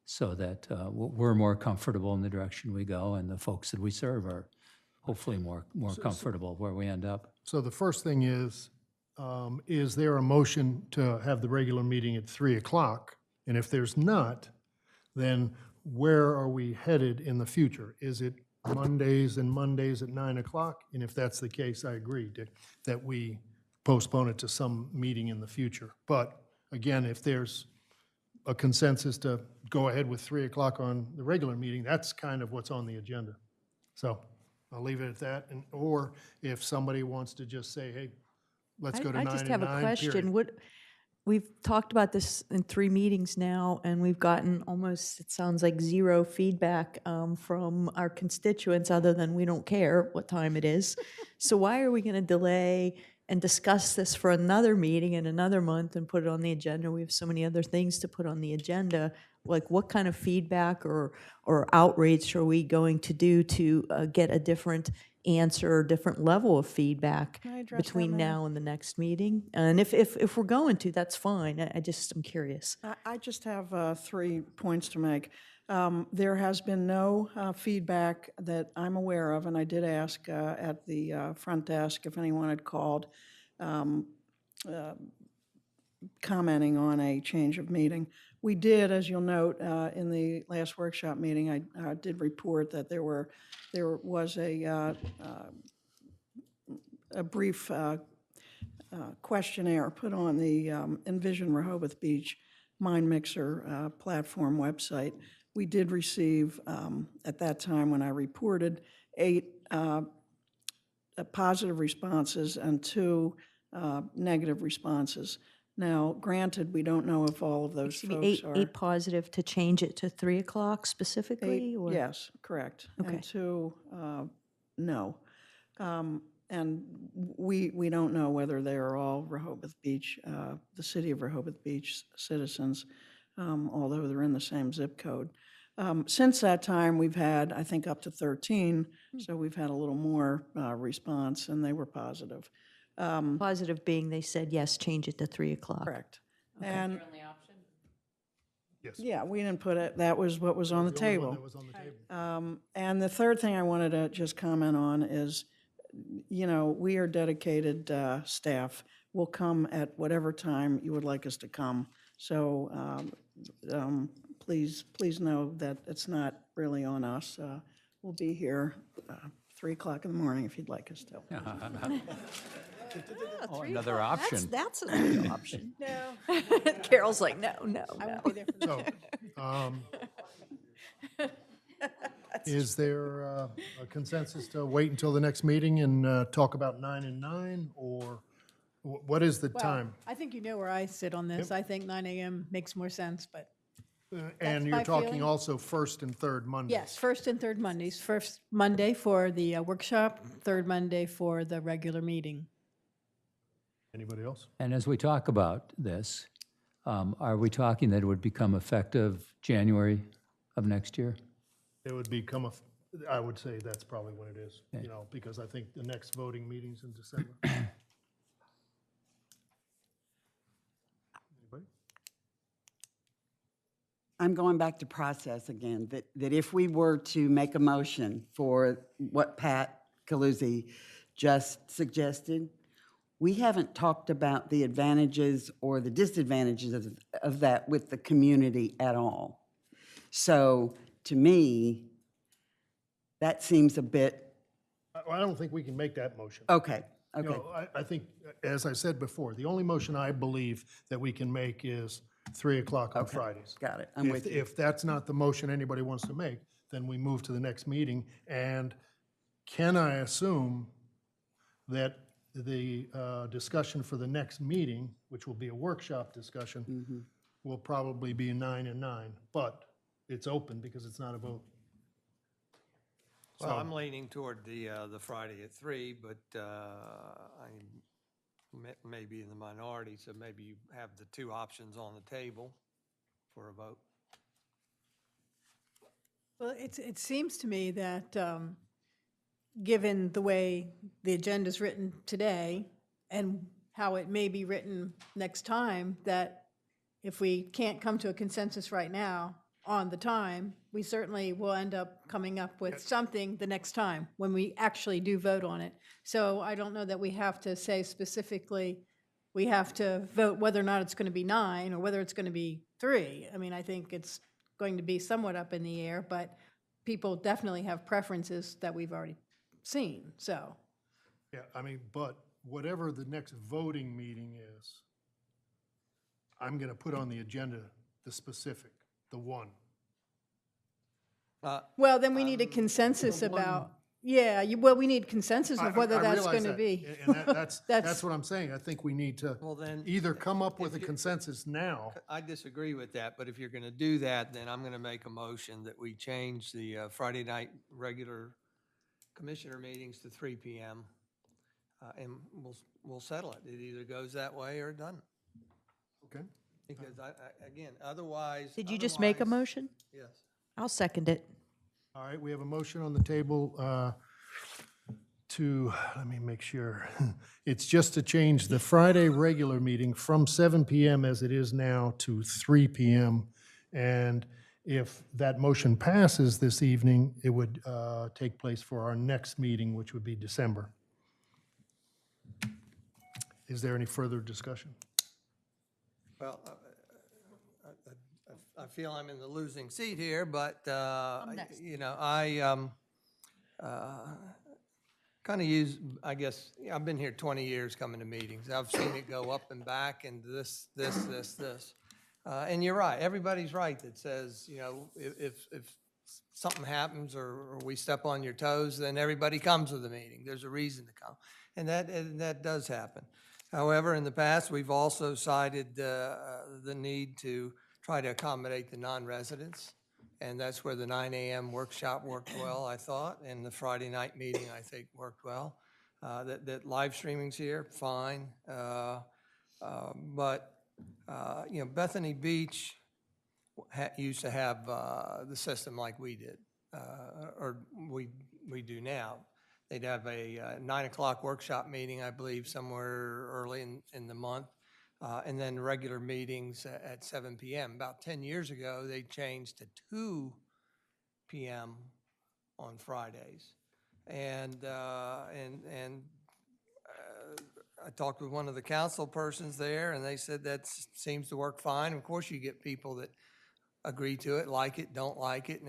so that we're more comfortable in the direction we go, and the folks that we serve are hopefully more comfortable where we end up. So the first thing is there a motion to have the regular meeting at 3 o'clock? And if there's not, then where are we headed in the future? Is it Mondays and Mondays at 9 o'clock? And if that's the case, I agree, Dick, that we postpone it to some meeting in the future. But again, if there's a consensus to go ahead with 3 o'clock on the regular meeting, that's kind of what's on the agenda. So I'll leave it at that. And, or if somebody wants to just say, hey, let's go to 9 I just and have a 9, question. period. We've talked about this in 3 meetings now, and we've gotten almost, it sounds like, zero feedback from our constituents, other than we don't care what time it is. So why are we going to delay and discuss this for another meeting in another month and put it on the agenda. We have so many other things to put on the agenda. Like, what kind of feedback or outreach are we going to do to get a different answer or different level of feedback Can I address that, between Mayor? now and the next meeting? And if we're going to, that's fine. I'm curious. I just have 3 points to make. There has been no feedback that I'm aware of, and I did ask at the front desk if anyone had called commenting on a change of meeting. We did, as you'll note, in the last workshop meeting, I did report that there was a brief questionnaire put on the Envision Rehoboth Beach Mind Mixer platform website. We did receive, at that time when I reported, 8 positive responses and 2 negative responses. Now, granted, we don't know if all of those Excuse folks me, are. eight positive to change it to 3 o'clock specifically? 8, or- yes, correct. Okay. And 2, no. And we don't know whether they are all Rehoboth Beach, the city of Rehoboth Beach citizens, although they're in the same zip code. Since that time, we've had, I think, up to 13, so we've had a little more response, and they were positive. Positive being they said, yes, change it to 3 o'clock. Correct. And, Yes. yeah, we didn't put it, that was what was on the The only one table. that was on the table. And the third thing I wanted to just comment on is, you know, we are dedicated staff. We'll come at whatever time you would like us to come. So please know that it's not really on us. We'll be here 3 o'clock in the morning if you'd like us to. Oh, another option. That's another option. No, Carol's like, no, no, I no. won't be there for the So, is there a consensus to wait until the next meeting and talk about 9 and 9, or what is the Well, time? I think you know where I sit on this. I think 9 a.m. makes more sense, but And my you're talking feeling. also first and third Mondays? yes, first and third Mondays. First Monday for the workshop, third Monday for the regular meeting. Anybody else? And as we talk about this, are we talking that it would become effective January of next year? It would become I would say that's probably when it is, you know, because I think the next voting meeting's in December. Anybody? I'm going back to process again, that if we were to make a motion for what Pat Caluzzi just suggested, we haven't talked about the advantages or the disadvantages of that with the community at all. So to me, that seems a bit, I don't think we can make that motion. okay, You okay. know, I think, as I said before, the only motion I believe that we can make is 3 o'clock on Fridays. Got it, I'm with you. If that's not the motion anybody wants to make, then we move to the next meeting. And can I assume that the discussion for the next meeting, which will be a workshop discussion, will probably be 9 and 9, but it's open because it's not a vote. Well, I'm leaning toward the Friday at 3, but I may be in the minority, so maybe you have the 2 options on the table for a vote. Well, it seems to me that, given the way the agenda's written today and how it may be written next time, that if we can't come to a consensus right now on the time, we certainly will end up coming up with something the next time when we actually do vote on it. So I don't know that we have to say specifically, we have to vote whether or not it's going to be 9 or whether it's going to be 3. I mean, I think it's going to be somewhat up in the air, but people definitely have preferences that we've already seen, so. Yeah, I mean, but whatever the next voting meeting is, I'm going to put on the agenda the specific, the one. Well, then we need a consensus about, yeah, well, we need consensus of whether I that's realize going to that, be. And that's what I'm saying. I think we need to Well, then, either come up with a consensus now. I disagree with that, but if you're going to do that, then I'm going to make a motion that we change the Friday night regular commissioner meetings to 3 p.m. and we'll settle it. It either goes that way or it doesn't. Okay. Because again, otherwise. Did you just make a otherwise- motion? Yes. I'll second it. All right, we have a motion on the table let me make sure. It's just to change the Friday regular meeting from 7 PM as it is now to 3 PM. And if that motion passes this evening, it would take place for our next meeting, which would be December. Is there any further discussion? Well, I feel I'm in the losing seat here, but, you know, I kind of use, I guess, I've been here 20 years coming to meetings. I've seen it go up and back and this. And you're right, everybody's right that says, you know, if something happens or we step on your toes, then everybody comes to the meeting. There's a reason to come. And that does happen. However, in the past, we've also cited the need to try to accommodate the non-residents. And that's where the 9 AM workshop worked well, I thought, and the Friday night meeting, I think, worked well. That live streaming's here, fine. But, you know, Bethany Beach used to have the system like we did, or we do now. They'd have a 9 o'clock workshop meeting, I believe, somewhere early in the month, and then regular meetings at 7 PM. About 10 years ago, they changed to 2 PM on Fridays. And I talked with one of the council persons there, and they said that seems to work fine. Of course, you get people that agree to it, like it, don't like it,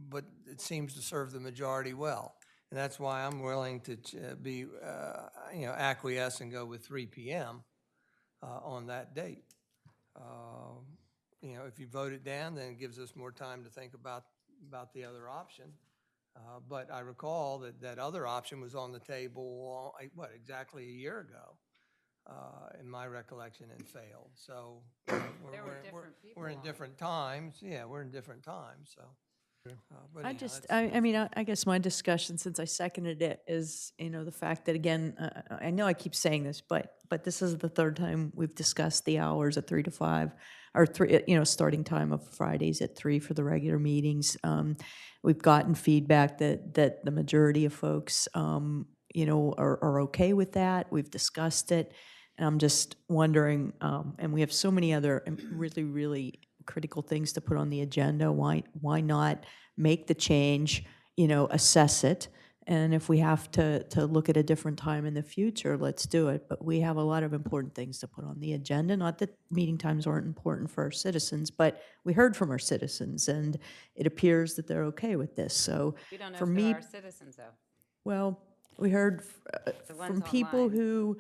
but it seems to serve the majority well. And that's why I'm willing to be, you know, acquiesce and go with 3 PM on that date. You know, if you vote it down, then it gives us more time to think about the other option. But I recall that other option was on the table, exactly a year ago, in my recollection, and failed. So we're in different times. Yeah, we're in different times, so. But I anyhow, just, that's- I mean, I guess my discussion, since I seconded it, is, you know, the fact that, again, I know I keep saying this, but this is the third time we've discussed the hours at 3 to 5, or 3, you know, starting time of Fridays at 3 for the regular meetings. We've gotten feedback that the majority of folks, you know, are okay with that. We've discussed it, and I'm just wondering, and we have so many other really, really critical things to put on the agenda. Why not make the change, you know, assess it, and if we have to look at a different time in the future, let's do it. But we have a lot of important things to put on the agenda. Not that meeting times aren't important for our citizens, but we heard from our citizens, and it appears that they're okay with this. So We don't know for if me, there are citizens, though. well, we heard The from ones people online. who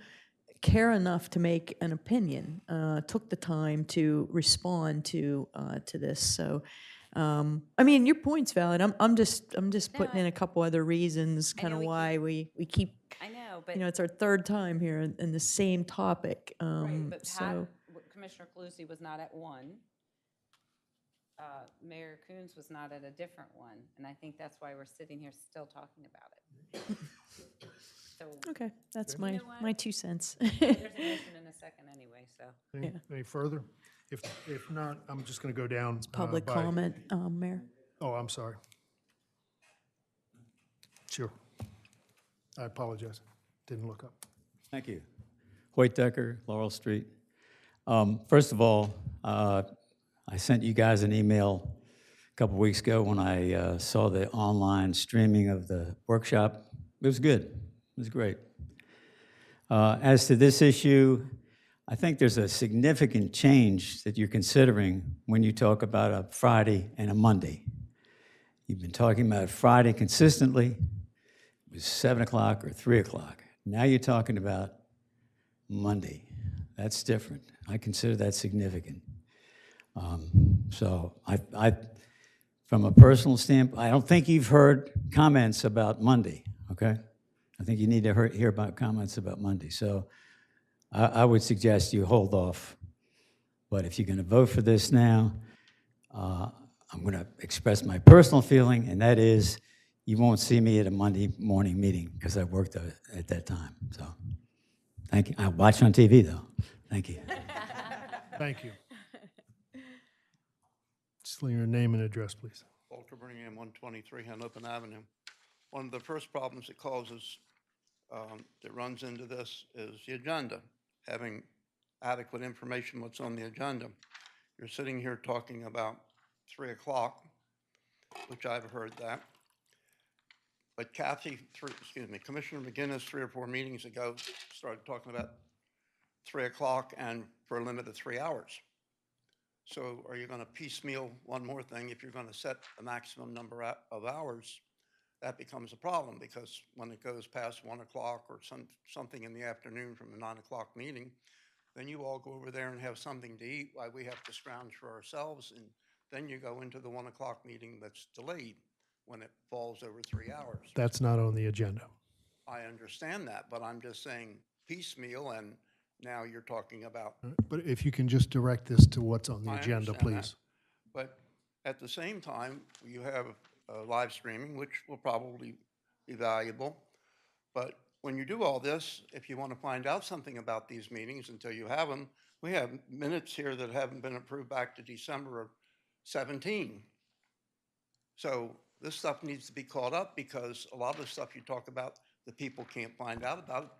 care enough to make an opinion, took the time to respond to this. So, I mean, your point's valid. I'm just putting in a couple other reasons, kind of we keep- why we keep. I know, but. You know, it's our third time here in the same topic. Right, but So, Commissioner Calusi was not at one. Mayor Coons was not at a different one, and I think that's why we're sitting here still talking about it. So, okay, that's You my know what? my 2 cents. there's a motion in a second anyway, so. Any further? If not, I'm just going to go down. Public by- comment, Mayor. Oh, I'm sorry. Sure. I apologize. Didn't look up. Thank you. Hoyt Decker, Laurel Street. First of all, I sent you guys an email a couple weeks ago when I saw the online streaming of the workshop. It was good. It was great. As to this issue, I think there's a significant change that you're considering when you talk about a Friday and a Monday. You've been talking about Friday consistently. It was 7 o'clock or 3 o'clock. Now you're talking about Monday. That's different. I consider that significant. So from a personal standpoint, I don't think you've heard comments about Monday, okay? I think you need to hear about comments about Monday. So I would suggest you hold off. But if you're going to vote for this now, I'm going to express my personal feeling, and that is you won't see me at a Monday morning meeting because I worked at that time. So, thank you. I watch on TV, though. Thank you. Thank you. Just leave your name and address, please. Walter Birmingham, 123 Hanopen Avenue. One of the first problems it causes, that runs into this, is the agenda. Having adequate information what's on the agenda. You're sitting here talking about 3 o'clock, which I've heard that. But Commissioner McGinnis, 3 or 4 meetings ago, started talking about 3 o'clock and for a limit of 3 hours. So are you going to piecemeal one more thing? If you're going to set a maximum number of hours, that becomes a problem, because when it goes past 1 o'clock or something in the afternoon from a 9 o'clock meeting, then you all go over there and have something to eat while we have to scrounge for ourselves, and then you go into the 1 o'clock meeting that's delayed when it falls over 3 hours. That's not on the agenda. I understand that, but I'm just saying piecemeal, and now you're talking about. But if you can just direct this to what's on the I agenda, understand that. please. But at the same time, you have live streaming, which will probably be valuable. But when you do all this, if you want to find out something about these meetings until you have them, we have minutes here that haven't been approved back to December of 17. So this stuff needs to be caught up, because a lot of the stuff you talk about, the people can't find out about it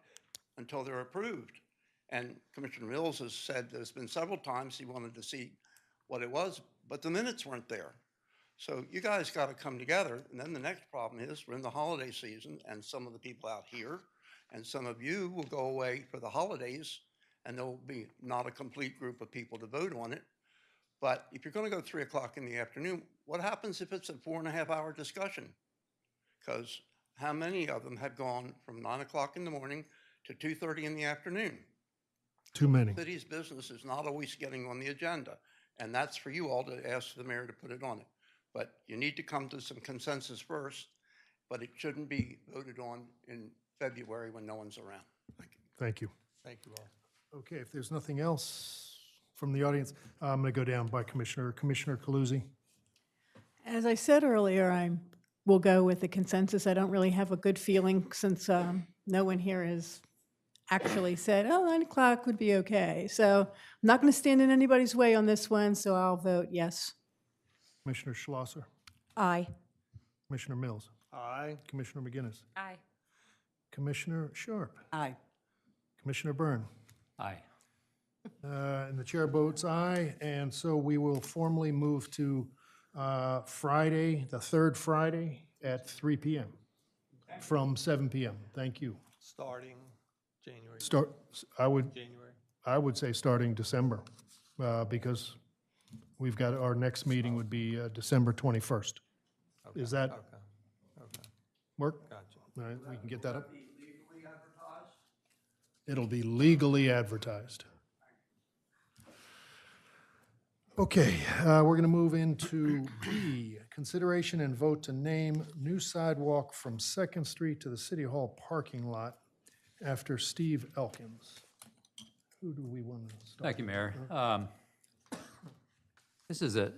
until they're approved. And Commissioner Mills has said there's been several times he wanted to see what it was, but the minutes weren't there. So you guys got to come together. And then the next problem is we're in the holiday season, and some of the people out here and some of you will go away for the holidays, and there will be not a complete group of people to vote on it. But if you're going to go 3 o'clock in the afternoon, what happens if it's a 4.5-hour discussion? Because how many of them have gone from 9 o'clock in the morning to 2:30 in the afternoon? Too many. City's business is not always getting on the agenda, and that's for you all to ask the mayor to put it on it. But you need to come to some consensus first, but it shouldn't be voted on in February when no one's around. Thank you. Thank you. Thank you all. Okay, if there's nothing else from the audience, I'm going to go down by Commissioner Calusi. As I said earlier, we'll go with the consensus. I don't really have a good feeling, since no one here has actually said, oh, 9 o'clock would be okay. So I'm not going to stand in anybody's way on this one, so I'll vote yes. Commissioner Schlosser, Aye. Commissioner Mills, Aye. Commissioner McGinnis, Aye. Commissioner Sharp, Aye. Commissioner Byrne. Aye. And the chair votes aye, and so we will formally move to Friday, the third Friday at 3 p.m. from 7 p.m. Thank you. Starting January. January. I would say starting December, because we've got, our next meeting would be December 21st. Is that Okay. work? Gotcha. All right, we can get that up. It'll be legally advertised. Okay, we're going to move into B, consideration and vote to name new sidewalk from Second Street to the City Hall parking lot after Steve Elkins. Who do we want to start? Thank you, Mayor. This is a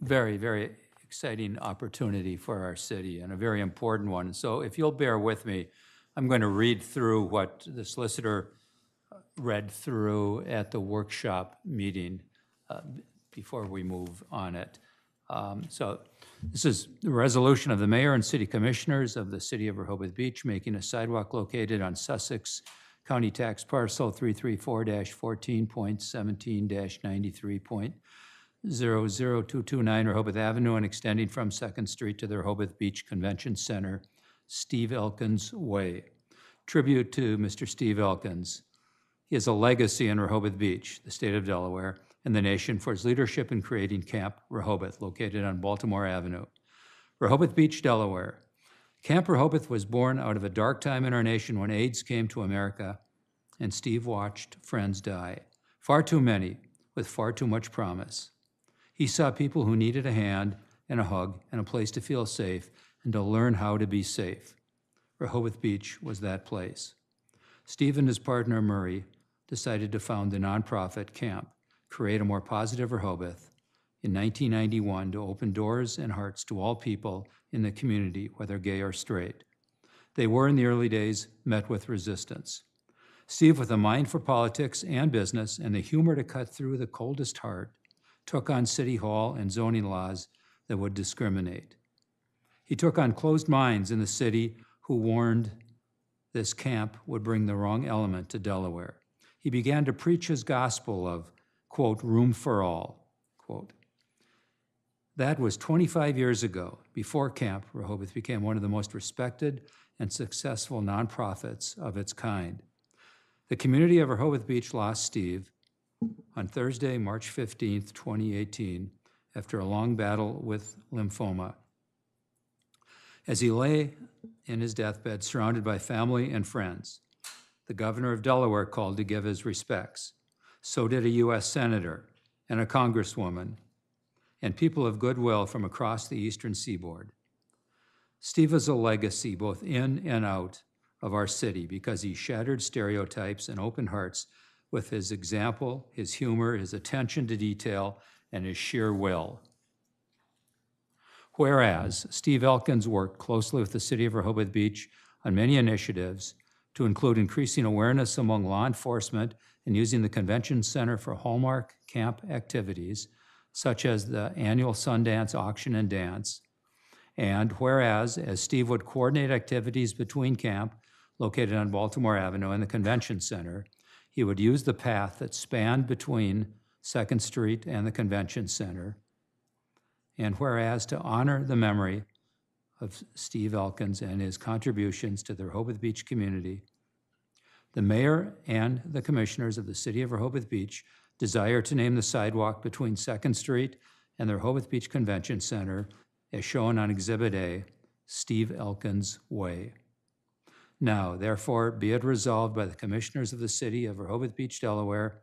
very, very exciting opportunity for our city, and a very important one. So if you'll bear with me, I'm going to read through what the solicitor read through at the workshop meeting before we move on it. So this is the resolution of the mayor and city commissioners of the city of Rehoboth Beach making a sidewalk located on Sussex County Tax Parcel 334-14.17-93.00229 Rehoboth Avenue and extending from Second Street to the Rehoboth Beach Convention Center, Steve Elkins Way. Tribute to Mr. Steve Elkins. He has a legacy in Rehoboth Beach, the state of Delaware, and the nation for his leadership in creating Camp Rehoboth, located on Baltimore Avenue. Rehoboth Beach, Delaware. Camp Rehoboth was born out of a dark time in our nation when AIDS came to America and Steve watched friends die. Far too many, with far too much promise. He saw people who needed a hand and a hug and a place to feel safe and to learn how to be safe. Rehoboth Beach was that place. Steve and his partner Murray decided to found the nonprofit camp, Create a More Positive Rehoboth, in 1991 to open doors and hearts to all people in the community, whether gay or straight. They were, in the early days, met with resistance. Steve, with a mind for politics and business and the humor to cut through the coldest heart, took on City Hall and zoning laws that would discriminate. He took on closed minds in the city who warned this camp would bring the wrong element to Delaware. He began to preach his gospel of, quote, room for all, quote. That was 25 years ago, before Camp Rehoboth became one of the most respected and successful nonprofits of its kind. The community of Rehoboth Beach lost Steve on Thursday, March 15th, 2018, after a long battle with lymphoma. As he lay in his deathbed, surrounded by family and friends, the governor of Delaware called to give his respects. So did a U.S. senator and a congresswoman and people of goodwill from across the eastern seaboard. Steve is a legacy both in and out of our city because he shattered stereotypes and opened hearts with his example, his humor, his attention to detail, and his sheer will. Whereas Steve Elkins worked closely with the city of Rehoboth Beach on many initiatives to include increasing awareness among law enforcement and using the convention center for Hallmark camp activities, such as the annual Sundance auction and dance. And whereas, as Steve would coordinate activities between camp, located on Baltimore Avenue, and the convention center, he would use the path that spanned between 2nd Street and the convention center. And whereas, to honor the memory of Steve Elkins and his contributions to the Rehoboth Beach community, the mayor and the commissioners of the city of Rehoboth Beach desire to name the sidewalk between 2nd Street and the Rehoboth Beach Convention Center, as shown on Exhibit A, Steve Elkins Way. Now, therefore, be it resolved by the commissioners of the city of Rehoboth Beach, Delaware,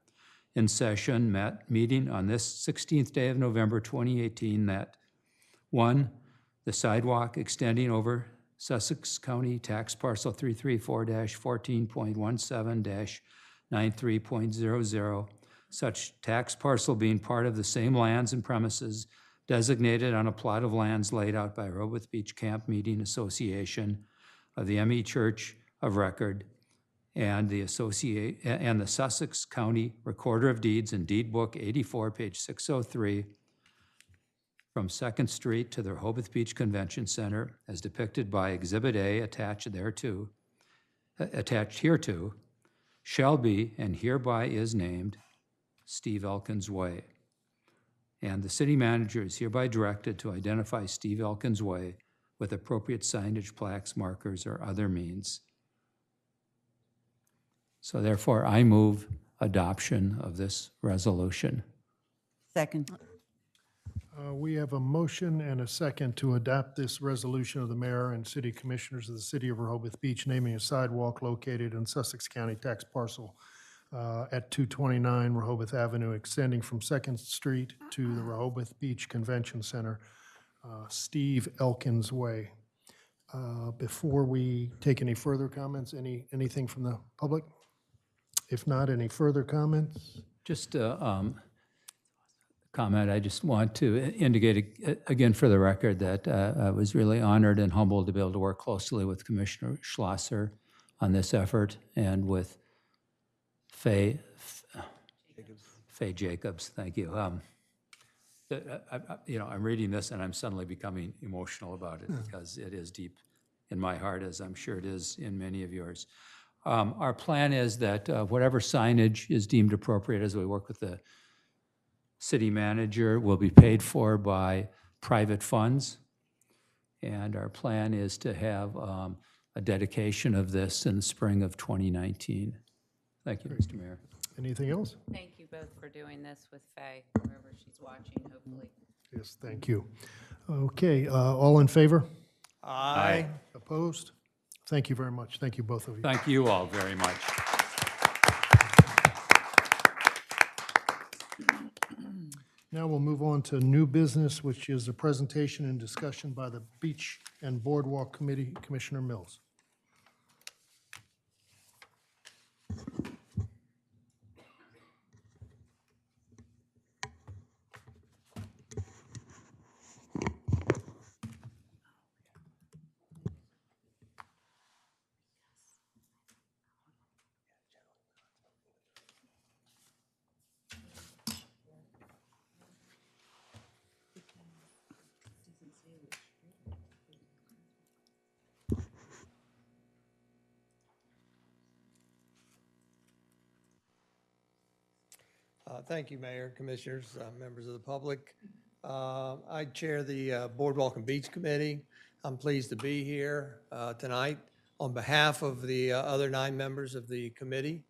in session meeting on this 16th day of November 2018 that 1, the sidewalk extending over Sussex County Tax Parcel 334-14.17-93.00, such tax parcel being part of the same lands and premises designated on a plot of lands laid out by Rehoboth Beach Camp Meeting Association of the M.E. Church of Record and the Sussex County Recorder of Deeds in Deed Book 84, page 603, from 2nd Street to the Rehoboth Beach Convention Center, as depicted by Exhibit A attached hereto, shall be and hereby is named Steve Elkins Way. And the city manager is hereby directed to identify Steve Elkins Way with appropriate signage, plaques, markers, or other means. So therefore, I move adoption of this resolution. Second. We have a motion and a second to adopt this resolution of the mayor and city commissioners of the city of Rehoboth Beach naming a sidewalk located in Sussex County tax parcel at 229 Rehoboth Avenue, extending from 2nd Street to the Rehoboth Beach Convention Center, Steve Elkins Way. Before we take any further comments, anything from the public? If not, any further comments? Just a comment, I just want to indicate again for the record that I was really honored and humbled to be able to work closely with Commissioner Schlosser on this effort and with Faye Jacobs, thank you. I'm reading this and I'm suddenly becoming emotional about it because it is deep in my heart, as I'm sure it is in many of yours. Our plan is that whatever signage is deemed appropriate as we work with the city manager will be paid for by private funds. And our plan is to have a dedication of this in the spring of 2019. Thank you, Mr. Mayor. Anything else? Thank you both for doing this with Faye, wherever she's watching, hopefully. Yes, thank you. Okay, all in favor? Aye. Opposed? Thank you very much. Thank you, both of you. Thank you all very much. Now we'll move on to new business, which is a presentation and discussion by the Beach and Boardwalk Committee, Commissioner Mills. Thank you, Mayor, Commissioners, members of the public. I chair the Boardwalk and Beach Committee. I'm pleased to be here tonight on behalf of the other 9 members of the committee.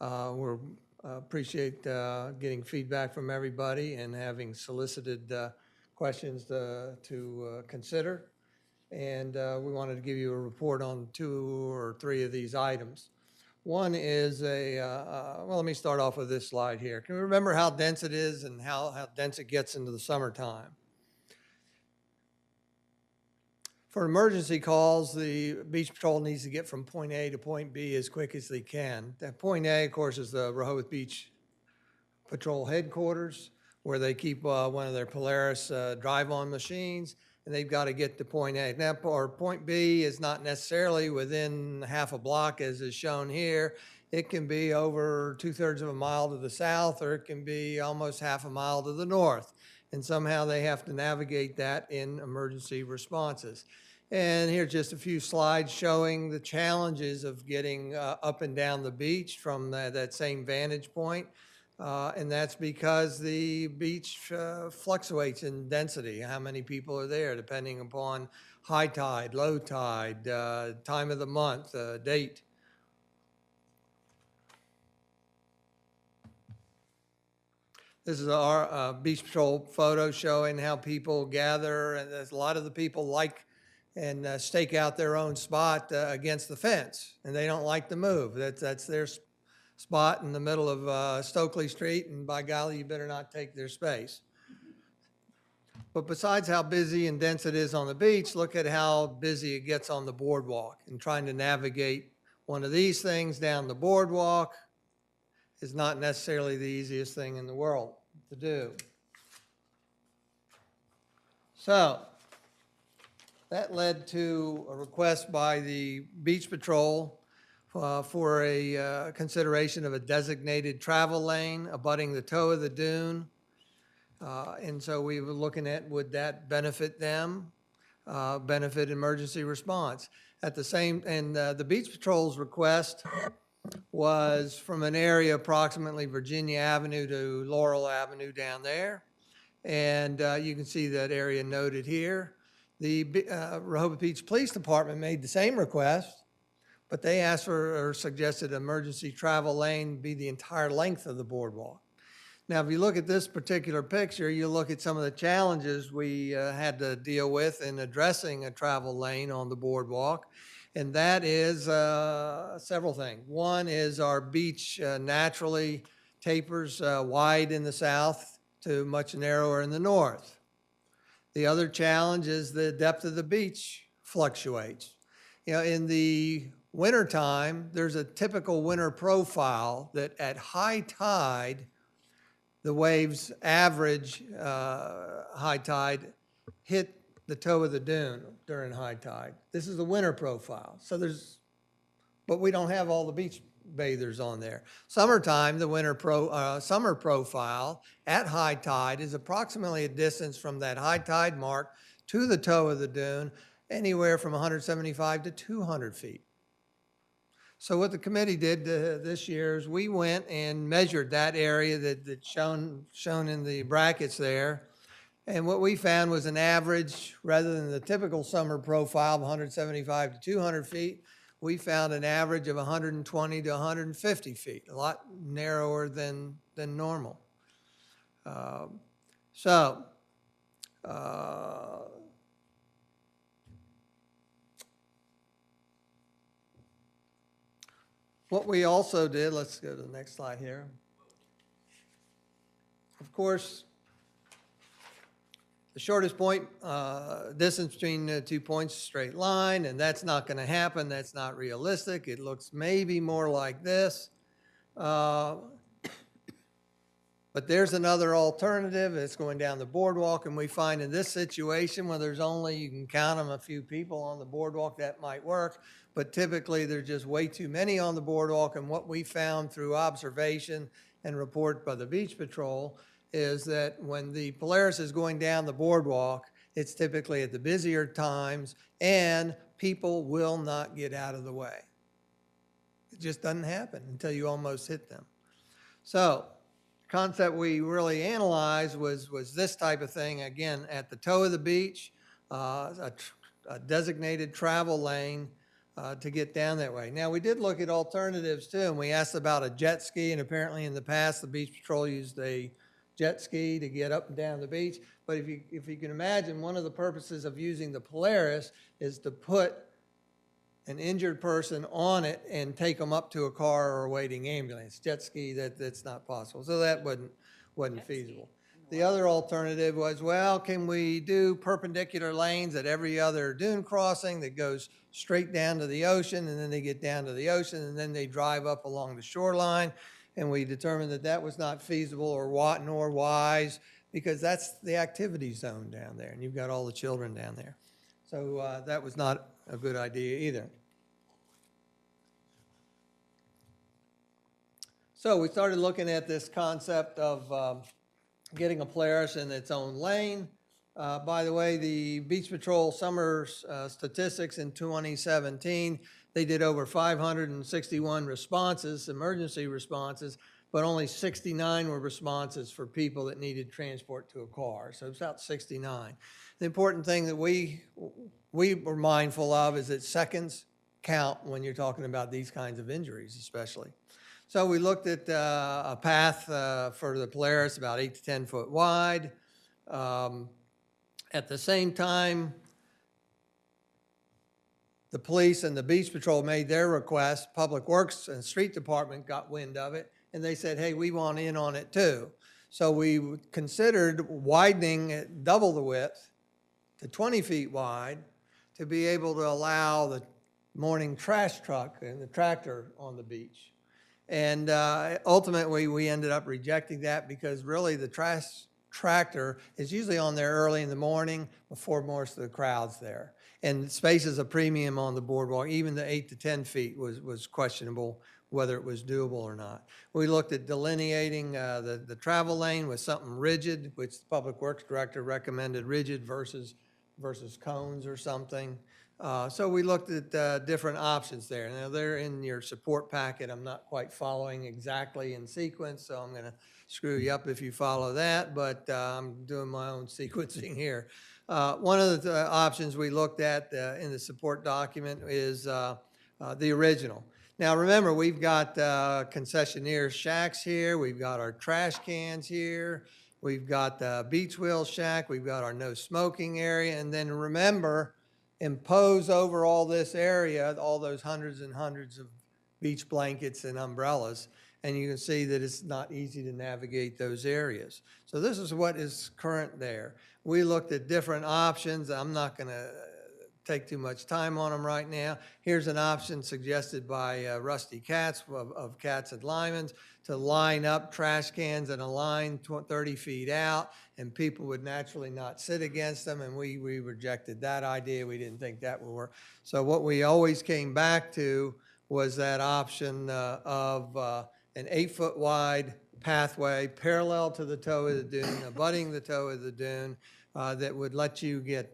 We appreciate getting feedback from everybody and having solicited questions to consider. And we wanted to give you a report on 2 or 3 of these items. One is well, let me start off with this slide here. Can you remember how dense it is and how dense it gets into the summertime? For emergency calls, the Beach Patrol needs to get from point A to point B as quick as they can. That point A, of course, is the Rehoboth Beach Patrol headquarters, where they keep one of their Polaris drive-on machines, and they've got to get to point A. Now, or point B is not necessarily within half a block, as is shown here. It can be over 2/3 of a mile to the south, or it can be almost half a mile to the north. And somehow they have to navigate that in emergency responses. And here's just a few slides showing the challenges of getting up and down the beach from that same vantage point. And that's because the beach fluctuates in density, how many people are there, depending upon high tide, low tide, time of the month, date. This is our Beach Patrol photo showing how people gather, and there's a lot of the people like and stake out their own spot against the fence, and they don't like to move. That's their spot in the middle of Stokely Street, and by golly, you better not take their space. But besides how busy and dense it is on the beach, look at how busy it gets on the boardwalk. And trying to navigate one of these things down the boardwalk is not necessarily the easiest thing in the world to do. So that led to a request by the Beach Patrol for a consideration of a designated travel lane abutting the toe of the dune. And so we were looking at, would that benefit them, benefit emergency response? At the same, and the Beach Patrol's request was from an area approximately Virginia Avenue to Laurel Avenue down there. And you can see that area noted here. The Rehoboth Beach Police Department made the same request, but they asked for or suggested emergency travel lane be the entire length of the boardwalk. Now, if you look at this particular picture, you look at some of the challenges we had to deal with in addressing a travel lane on the boardwalk, and that is several things. One is our beach naturally tapers wide in the south to much narrower in the north. The other challenge is the depth of the beach fluctuates. You know, in the wintertime, there's a typical winter profile that at high tide, the waves average high tide hit the toe of the dune during high tide. This is the winter profile. So but we don't have all the beach bathers on there. Summertime, the summer profile at high tide is approximately a distance from that high tide mark to the toe of the dune, anywhere from 175 to 200 feet. So what the committee did this year is we went and measured that area that's shown in the brackets there. And what we found was an average, rather than the typical summer profile of 175 to 200 feet, we found an average of 120 to 150 feet, a lot narrower than normal. What we also did, let's go to the next slide here. Of course, the shortest point distance between 2 points is a straight line, and that's not going to happen. That's not realistic. It looks maybe more like this. But there's another alternative. It's going down the boardwalk, and we find in this situation where there's only, you can count them, a few people on the boardwalk, that might work. But typically, there's just way too many on the boardwalk, and what we found through observation and report by the Beach Patrol is that when the Polaris is going down the boardwalk, it's typically at the busier times, and people will not get out of the way. It just doesn't happen until you almost hit them. So, a concept we really analyzed was this type of thing, again, at the toe of the beach, a designated travel lane to get down that way. Now, we did look at alternatives too, and we asked about a jet ski, and apparently in the past, the Beach Patrol used a jet ski to get up and down the beach. But if you can imagine, one of the purposes of using the Polaris is to put an injured person on it and take them up to a car or a waiting ambulance. Jet ski, that's not possible. So that wasn't feasible. The other alternative was, well, can we do perpendicular lanes at every other dune crossing that goes straight down to the ocean, and then they get down to the ocean, and then they drive up along the shoreline? And we determined that that was not feasible or nor wise, because that's the activity zone down there, and you've got all the children down there. So that was not a good idea either. So we started looking at this concept of getting a Polaris in its own lane. By the way, the Beach Patrol summer statistics in 2017, they did over 561 responses, emergency responses, but only 69 were responses for people that needed transport to a car. So it's about 69. The important thing that we were mindful of is that seconds count when you're talking about these kinds of injuries, especially. So we looked at a path for the Polaris about 8 to 10 foot wide. At the same time, the police and the Beach Patrol made their request. Public Works and Street Department got wind of it, and they said, hey, we want in on it too. So we considered widening it double the width to 20 feet wide to be able to allow the morning trash truck and the tractor on the beach. And ultimately, we ended up rejecting that because really the trash tractor is usually on there early in the morning before most of the crowd's there. And space is a premium on the boardwalk. Even the 8 to 10 feet was questionable whether it was doable or not. We looked at delineating the travel lane with something rigid, which the Public Works Director recommended rigid versus cones or something. So we looked at different options there. Now, they're in your support packet. I'm not quite following exactly in sequence, so I'm going to screw you up if you follow that, but I'm doing my own sequencing here. One of the options we looked at in the support document is the original. Now, remember, we've got concessionaire shacks here. We've got our trash cans here. We've got the beach wheel shack. We've got our no smoking area. And then remember, impose over all this area, all those hundreds and hundreds of beach blankets and umbrellas, and you can see that it's not easy to navigate those areas. So this is what is current there. We looked at different options. I'm not going to take too much time on them right now. Here's an option suggested by Rusty Katz of Katz and Lyman's to line up trash cans in a line 30 feet out, and people would naturally not sit against them, and we rejected that idea. We didn't think that would work. So what we always came back to was that option of an 8 foot wide pathway parallel to the toe of the dune, abutting the toe of the dune, that would let you get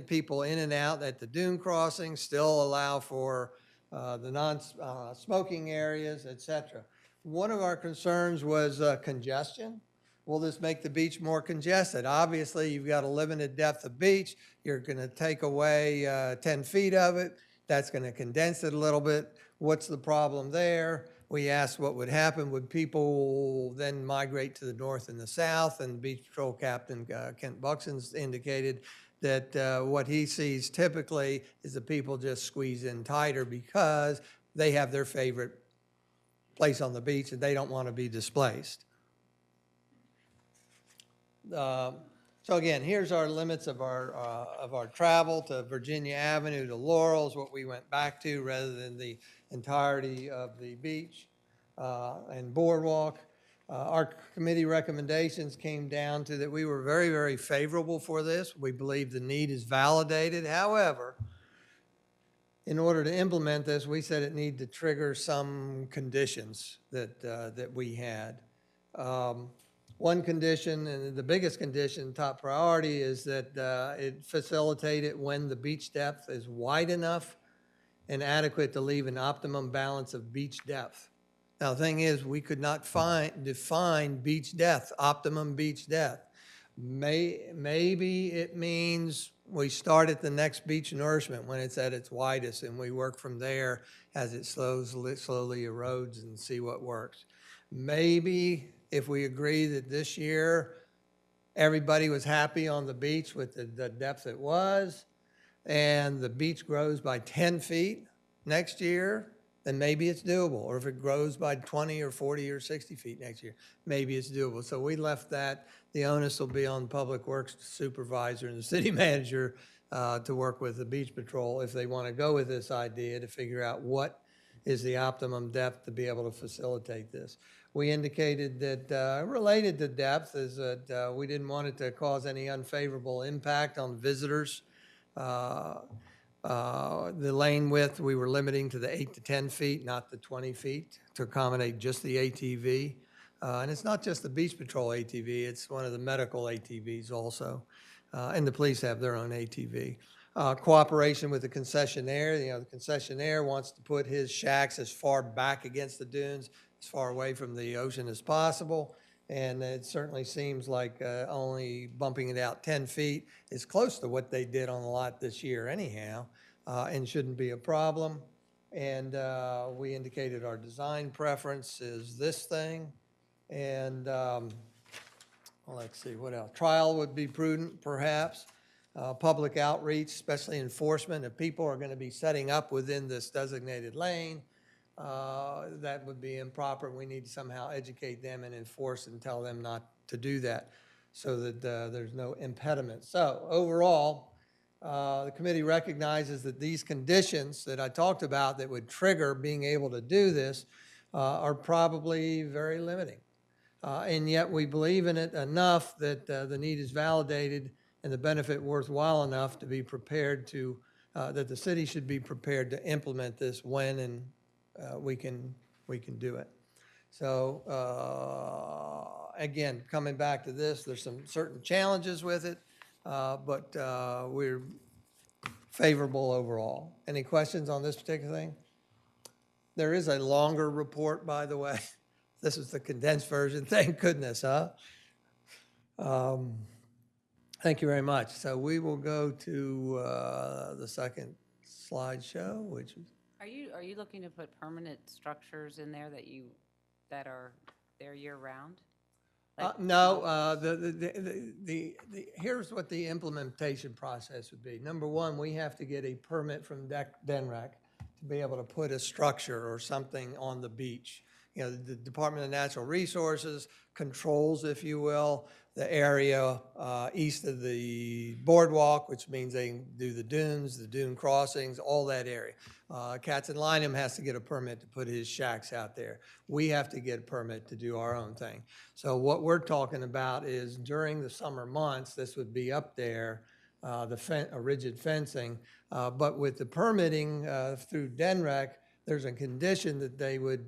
people in and out at the dune crossing, still allow for the non-smoking areas, et cetera. One of our concerns was congestion. Will this make the beach more congested? Obviously, you've got a limited depth of beach. You're going to take away 10 feet of it. That's going to condense it a little bit. What's the problem there? We asked what would happen. Would people then migrate to the north and the south? And Beach Patrol Captain Kent Buxton's indicated that what he sees typically is the people just squeeze in tighter because they have their favorite place on the beach and they don't want to be displaced. So again, here's our limits of our travel to Virginia Avenue to Laurel's, what we went back to rather than the entirety of the beach and boardwalk. Our committee recommendations came down to that we were very, very favorable for this. We believe the need is validated. However, in order to implement this, we said it needed to trigger some conditions that we had. One condition, and the biggest condition, top priority, is that it facilitated when the beach depth is wide enough and adequate to leave an optimum balance of beach depth Now, the thing is, we could not define beach depth, optimum beach depth. Maybe it means we start at the next beach nourishment when it's at its widest, and we work from there as it slowly erodes and see what works. Maybe if we agree that this year everybody was happy on the beach with the depth it was, and the beach grows by 10 feet next year, then maybe it's doable. Or if it grows by 20 or 40 or 60 feet next year, maybe it's doable. So we left that. The onus will be on Public Works supervisor and the city manager to work with the beach patrol if they want to go with this idea to figure out what is the optimum depth to be able to facilitate this. We indicated that related to depth is that we didn't want it to cause any unfavorable impact on visitors. The lane width, we were limiting to the 8 to 10 feet, not the 20 feet, to accommodate just the ATV. And it's not just the Beach Patrol ATV, it's one of the medical ATVs also. And the police have their own ATV. Cooperation with the concessionaire, the concessionaire wants to put his shacks as far back against the dunes, as far away from the ocean as possible. And it certainly seems like only bumping it out 10 feet is close to what they did on the lot this year anyhow, and shouldn't be a problem. And we indicated our design preference is this thing. And well, let's see, what else? Trial would be prudent, perhaps. Public outreach, especially enforcement. If people are going to be setting up within this designated lane, that would be improper. We need to somehow educate them and enforce and tell them not to do that so that there's no impediment. So overall, the committee recognizes that these conditions that I talked about that would trigger being able to do this are probably very limiting. And yet we believe in it enough that the need is validated and the benefit worthwhile enough to be prepared to, that the city should be prepared to implement this when and we can do it. So again, coming back to this, there's some certain challenges with it, but we're favorable overall. Any questions on this particular thing? There is a longer report, by the way. This is the condensed version. Thank goodness, huh? Thank you very much. So we will go to the second slideshow, which is. Are you looking to put permanent structures in there that are there year round? No, here's what the implementation process would be. Number one, we have to get a permit from DNRAC to be able to put a structure or something on the beach. The Department of Natural Resources controls, if you will, the area east of the boardwalk, which means they can do the dunes, the dune crossings, all that area. Katzenleinum has to get a permit to put his shacks out there. We have to get a permit to do our own thing. So what we're talking about is during the summer months, this would be up there, a rigid fencing, but with the permitting through DNRAC, there's a condition that they would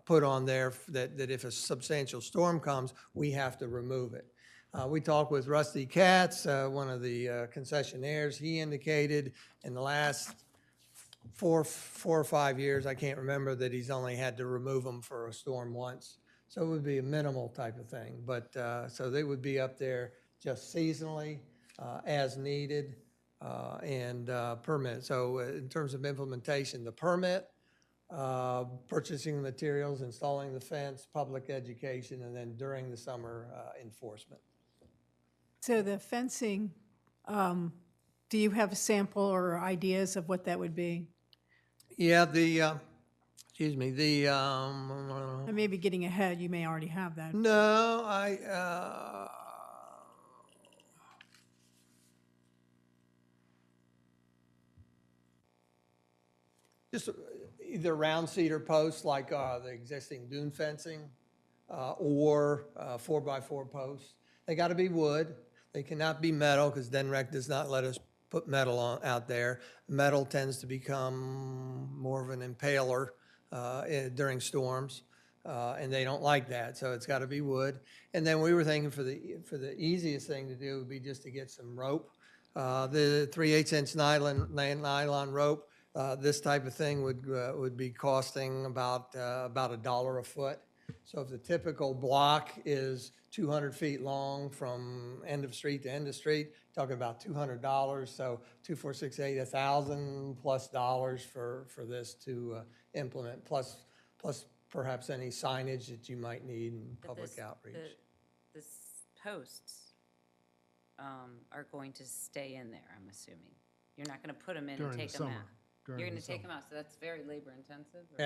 put on there that if a substantial storm comes, we have to remove it. We talked with Rusty Katz, one of the concessionaires. He indicated in the last four or 5 years, I can't remember, that he's only had to remove them for a storm once. So it would be a minimal type of thing. But so they would be up there just seasonally as needed. And permit. So in terms of implementation, the permit, purchasing materials, installing the fence, public education, and then during the summer, enforcement. So the fencing, do you have a sample or ideas of what that would be? Yeah, I may be getting ahead. You may already have that. no, just either round cedar posts like the existing dune fencing or 4x4 posts. They got to be wood. They cannot be metal because DNRAC does not let us put metal out there. Metal tends to become more of an impaler during storms, and they don't like that. So it's got to be wood. And then we were thinking for the easiest thing to do would be just to get some rope. The 3/8 inch nylon rope. This type of thing would be costing about $1 a foot. So if the typical block is 200 feet long from end of street to end of street, talking about $200. So 2, 4, 6, 8, $1,000+ for this to implement, plus perhaps any signage that you might need and But public this- outreach. The posts are going to stay in there, I'm assuming. You're not going to put them in and During the take them out. summer, during You're the going to take summer. them out, so that's very labor intensive? or-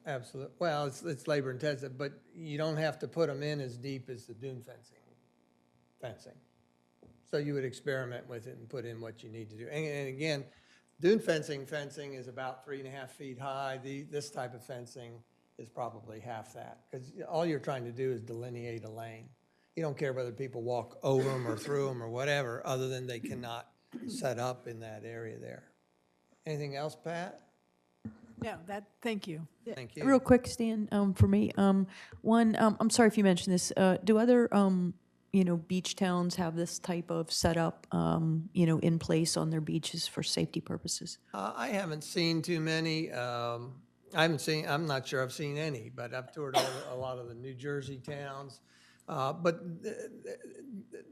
Absolutely. Well, it's labor intensive, but you don't have to put them in as deep as the dune fencing. So you would experiment with it and put in what you need to do. And again, dune fencing is about 3.5 feet high. This type of fencing is probably half that, because all you're trying to do is delineate a lane. You don't care whether people walk over them or through them or whatever, other than they cannot set up in that area there. Anything else, Pat? No, thank you. Thank you. Real quick, Stan, for me, one, I'm sorry if you mentioned this, do other, beach towns have this type of setup, in place on their beaches for safety purposes? I haven't seen too many. I'm not sure I've seen any, but I've toured a lot of the New Jersey towns. But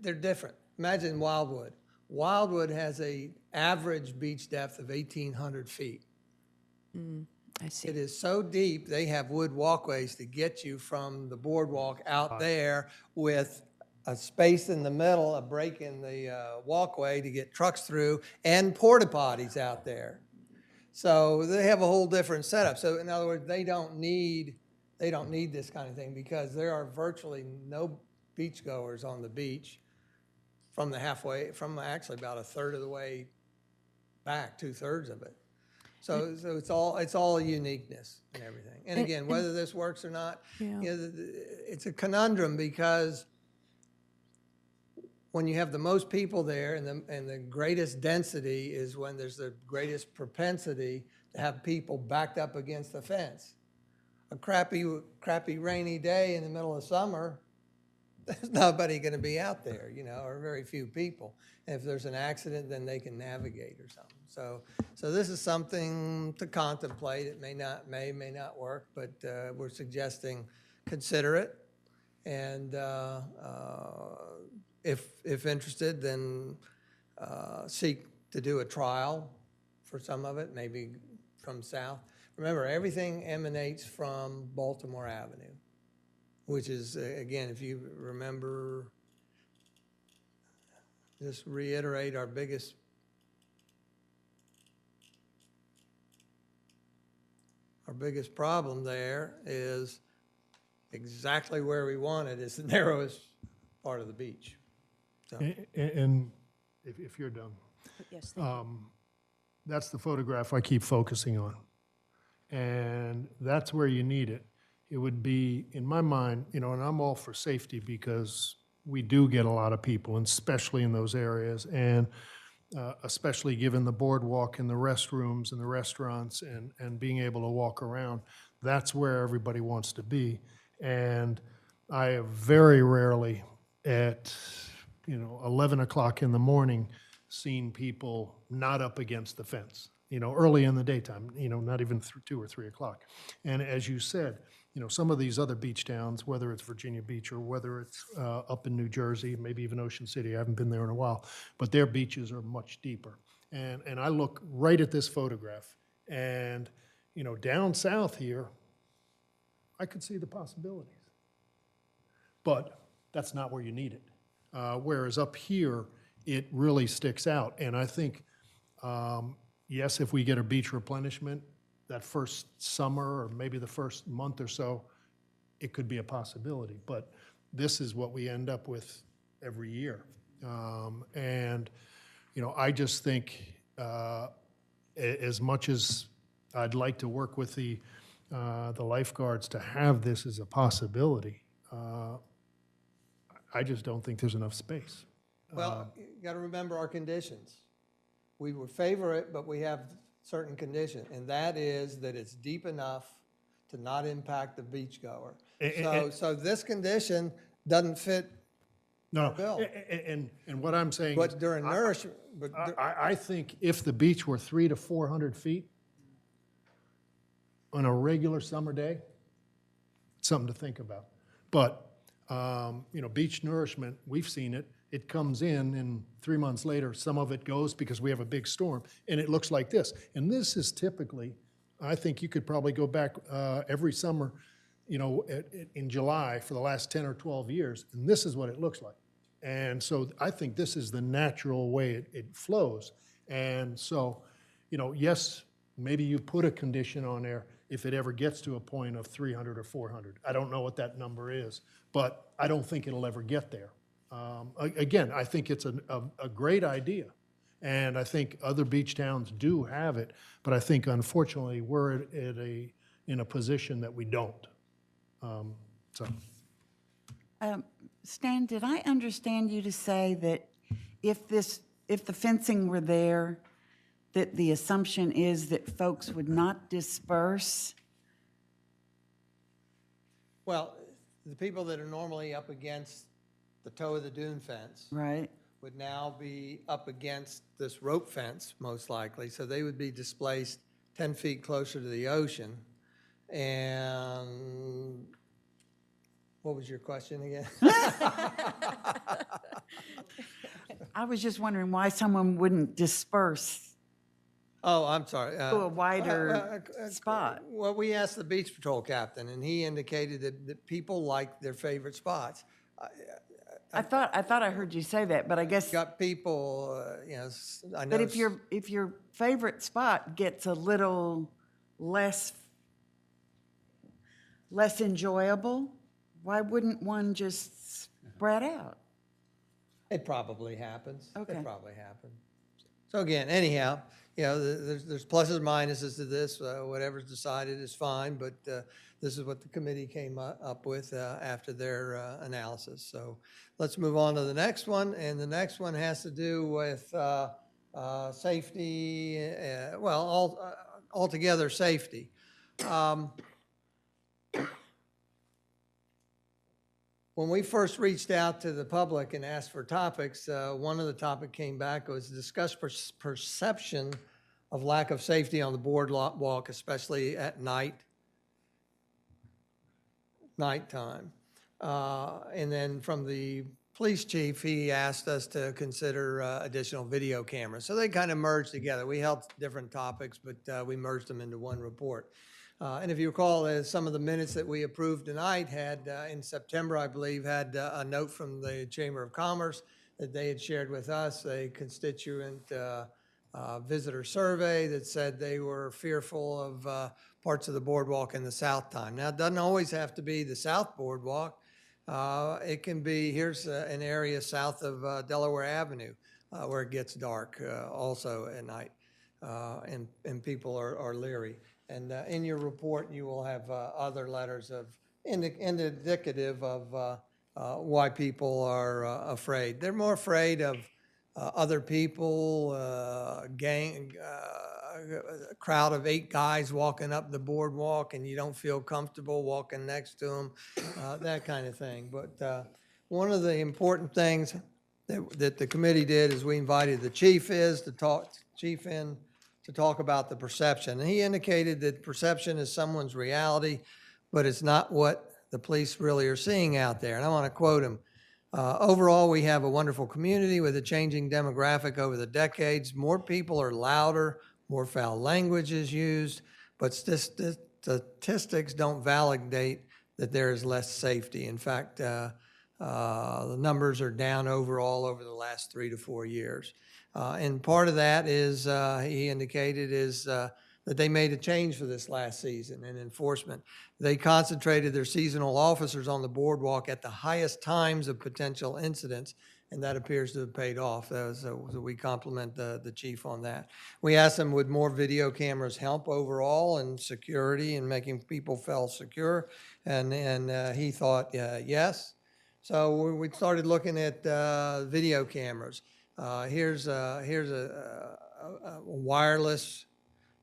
they're different. Imagine Wildwood. Wildwood has a average beach depth of 1,800 feet. I see. It is so deep, they have wood walkways to get you from the boardwalk out there with a space in the middle, a break in the walkway to get trucks through, and porta potties out there. So they have a whole different setup. So in other words, they don't need this kind of thing, because there are virtually no beachgoers on the beach from actually about a third of the way back, 2/3 of it. So it's all uniqueness and everything. And again, whether this works or not, Yeah. It's a conundrum, because when you have the most people there and the greatest density is when there's the greatest propensity to have people backed up against the fence. A crappy rainy day in the middle of summer, there's nobody going to be out there, or very few people. And if there's an accident, then they can navigate or something. So this is something to contemplate. It may not work, but we're suggesting consider it. And if interested, then seek to do a trial for some of it, maybe from south. Remember, everything emanates from Baltimore Avenue, which is, again, if you remember, just reiterate our biggest problem there is exactly where we want it, is the narrowest part of the beach. So, And if you're done, Yes, that's the photograph I keep focusing on. And that's where you need it. It would be, in my mind, and I'm all for safety, because we do get a lot of people, and especially in those areas, and especially given the boardwalk and the restrooms and the restaurants and being able to walk around, that's where everybody wants to be. And I have very rarely at 11 o'clock in the morning seen people not up against the fence, early in the daytime, not even 2 or 3 o'clock. And as you said, some of these other beach towns, whether it's Virginia Beach or whether it's up in New Jersey, maybe even Ocean City, I haven't been there in a while, but their beaches are much deeper. And I look right at this photograph, and, down south here, I could see the possibilities. But that's not where you need it. Whereas up here, it really sticks out. And I think, yes, if we get a beach replenishment, that first summer or maybe the first month or so, it could be a possibility. But this is what we end up with every year. And, I just think as much as I'd like to work with the lifeguards to have this as a possibility, I just don't think there's enough space. well, you got to remember our conditions. We would favor it, but we have certain condition, and that is that it's deep enough to not impact the beachgoer. So this condition doesn't fit No, Bill. and what I'm saying is, But during nourishment, I think if the beach were 300 to 400 feet, on a regular summer day, something to think about. But, beach nourishment, we've seen it. It comes in and 3 months later, some of it goes because we have a big storm, and it looks like this. And this is typically, I think you could probably go back every summer, in July for the last 10 or 12 years, and this is what it looks like. And so I think this is the natural way it flows. And so, yes, maybe you put a condition on there if it ever gets to a point of 300 or 400. I don't know what that number is, but I don't think it'll ever get there. Again, I think it's a great idea, and I think other beach towns do have it, but I think unfortunately we're in a position that we don't. Stan, did I understand you to say that if the fencing were there, that the assumption is that folks would not disperse? Well, the people that are normally up against the toe of the dune fence Right? would now be up against this rope fence, most likely, so they would be displaced 10 feet closer to the ocean. And what was your question again? I was just wondering why someone wouldn't disperse Oh, I'm sorry. to a wider spot. Well, we asked the beach patrol captain, and he indicated that people like their favorite spots. I thought I heard you say that, but I guess. Got people, I know. But if your favorite spot gets a little less enjoyable, why wouldn't one just spread out? It probably happens. Okay. It probably happens. So again, anyhow, there's pluses and minuses to this. Whatever's decided is fine, but this is what the committee came up with after their analysis. So let's move on to the next one, and the next one has to do with safety, altogether safety. When we first reached out to the public and asked for topics, one of the topic came back was discuss perception of lack of safety on the boardwalk, especially at nighttime. And then from the police chief, he asked us to consider additional video cameras. So they kind of merged together. We held different topics, but we merged them into one report. And if you recall, some of the minutes that we approved tonight had, in September, I believe, had a note from the Chamber of Commerce that they had shared with us, a constituent visitor survey that said they were fearful of parts of the boardwalk in the south time. Now, it doesn't always have to be the south boardwalk. It can be, here's an area south of Delaware Avenue where it gets dark also at night, and people are leery. And in your report, you will have other letters of indicative of why people are afraid. They're more afraid of other people, a crowd of 8 guys walking up the boardwalk and you don't feel comfortable walking next to them, that kind of thing. But one of the important things that the committee did is we invited the chief to talk about the perception. And he indicated that perception is someone's reality, but it's not what the police really are seeing out there. And I want to quote him. Overall, we have a wonderful community with a changing demographic over the decades. More people are louder, more foul language is used, but statistics don't validate that there is less safety. In fact, the numbers are down overall over the last 3 to 4 years. And part of that is, he indicated, is that they made a change for this last season in enforcement. They concentrated their seasonal officers on the boardwalk at the highest times of potential incidents, and that appears to have paid off. So we compliment the chief on that. We asked him, would more video cameras help overall in security and making people feel secure? And he thought, yes. So we started looking at video cameras. Here's a wireless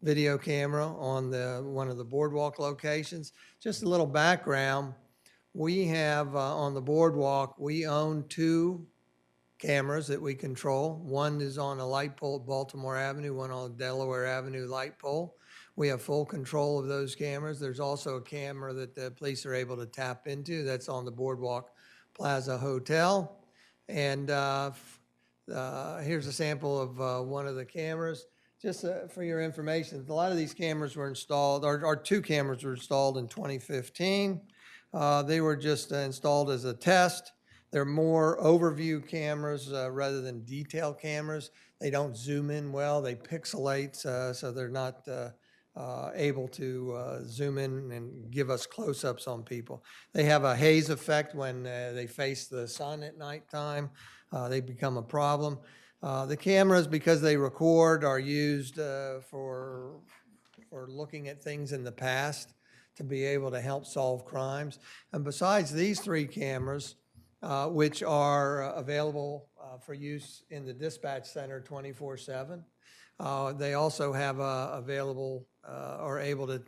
video camera on one of the boardwalk locations. Just a little background. We have on the boardwalk, we own 2 cameras that we control. One is on a light pole at Baltimore Avenue, one on Delaware Avenue light pole. We have full control of those cameras. There's also a camera that the police are able to tap into that's on the Boardwalk Plaza Hotel. And here's a sample of one of the cameras. Just for your information, a lot of these cameras were installed, or 2 cameras were installed in 2015. They were just installed as a test. They're more overview cameras rather than detail cameras. They don't zoom in well, they pixelate, so they're not able to zoom in and give us close-ups on people. They have a haze effect when they face the sun at nighttime. They become a problem. The cameras, because they record, are used for looking at things in the past to be able to help solve crimes. And besides these 3 cameras, which are available for use in the dispatch center 24/7, they also have available or able to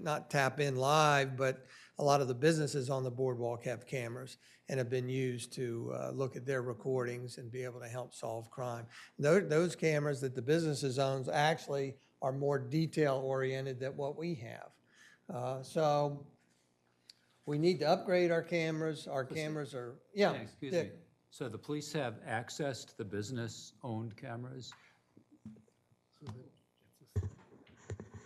not tap in live, but a lot of the businesses on the boardwalk have cameras and have been used to look at their recordings and be able to help solve crime. Those cameras that the businesses owns actually are more detail-oriented than what we have. So we need to upgrade our cameras. Our cameras are, yeah. Excuse Dick. me. So the police have access to the business-owned cameras? I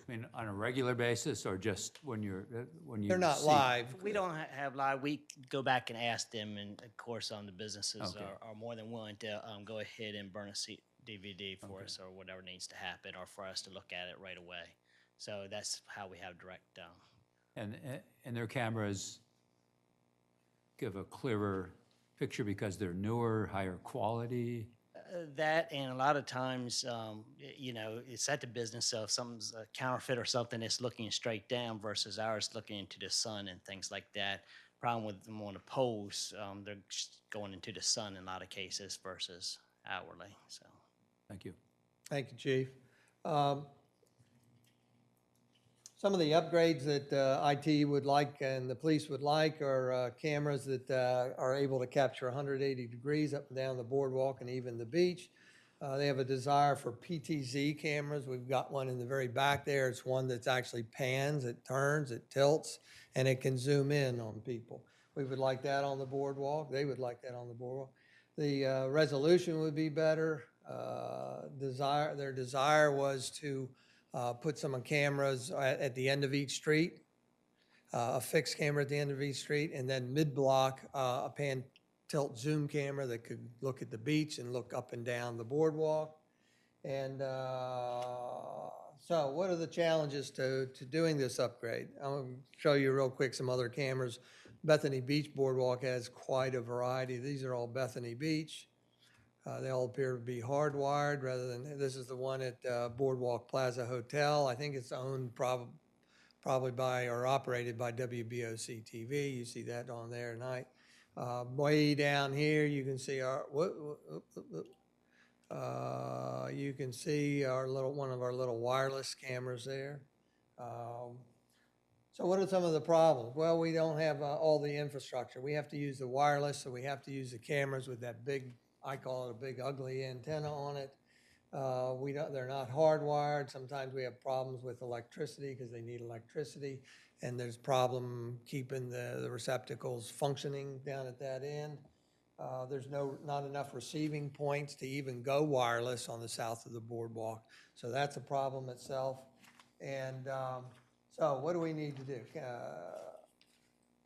mean, on a regular basis or just when you're, when you They're not see- live. We don't have live, we go back and ask them, and of course, the businesses Okay. are more than willing to go ahead and burn a DVD for us or whatever needs to happen, or for us to look at it right away. So that's how we have direct, And their cameras give a clearer picture because they're newer, higher quality? that, and a lot of times, it's at the business, so if something's a counterfeit or something, it's looking straight down versus ours looking into the sun and things like that. Problem with them on the poles, they're just going into the sun in a lot of cases versus outwardly, so. Thank you. Thank you, Chief. Some of the upgrades that IT would like and the police would like are cameras that are able to capture 180 degrees up and down the boardwalk and even the beach. They have a desire for PTZ cameras. We've got one in the very back there. It's one that's actually pans, it turns, it tilts, and it can zoom in on people. We would like that on the boardwalk. They would like that on the boardwalk. The resolution would be better. Their desire was to put some cameras at the end of each street, a fixed camera at the end of each street, and then mid-block, a pan tilt zoom camera that could look at the beach and look up and down the boardwalk. And so what are the challenges to doing this upgrade? I'll show you real quick some other cameras. Bethany Beach Boardwalk has quite a variety. These are all Bethany Beach. They all appear to be hardwired rather than, this is the one at Boardwalk Plaza Hotel. I think it's owned probably by or operated by WBOC TV. You see that on there tonight. Way down here, you can see our, you can see our one of our little wireless cameras there. So what are some of the problems? Well, we don't have all the infrastructure. We have to use the wireless, so we have to use the cameras with that big, I call it a big ugly antenna on it. They're not hardwired. Sometimes we have problems with electricity because they need electricity, and there's problem keeping the receptacles functioning down at that end. There's not enough receiving points to even go wireless on the south of the boardwalk, so that's a problem itself. And so what do we need to do?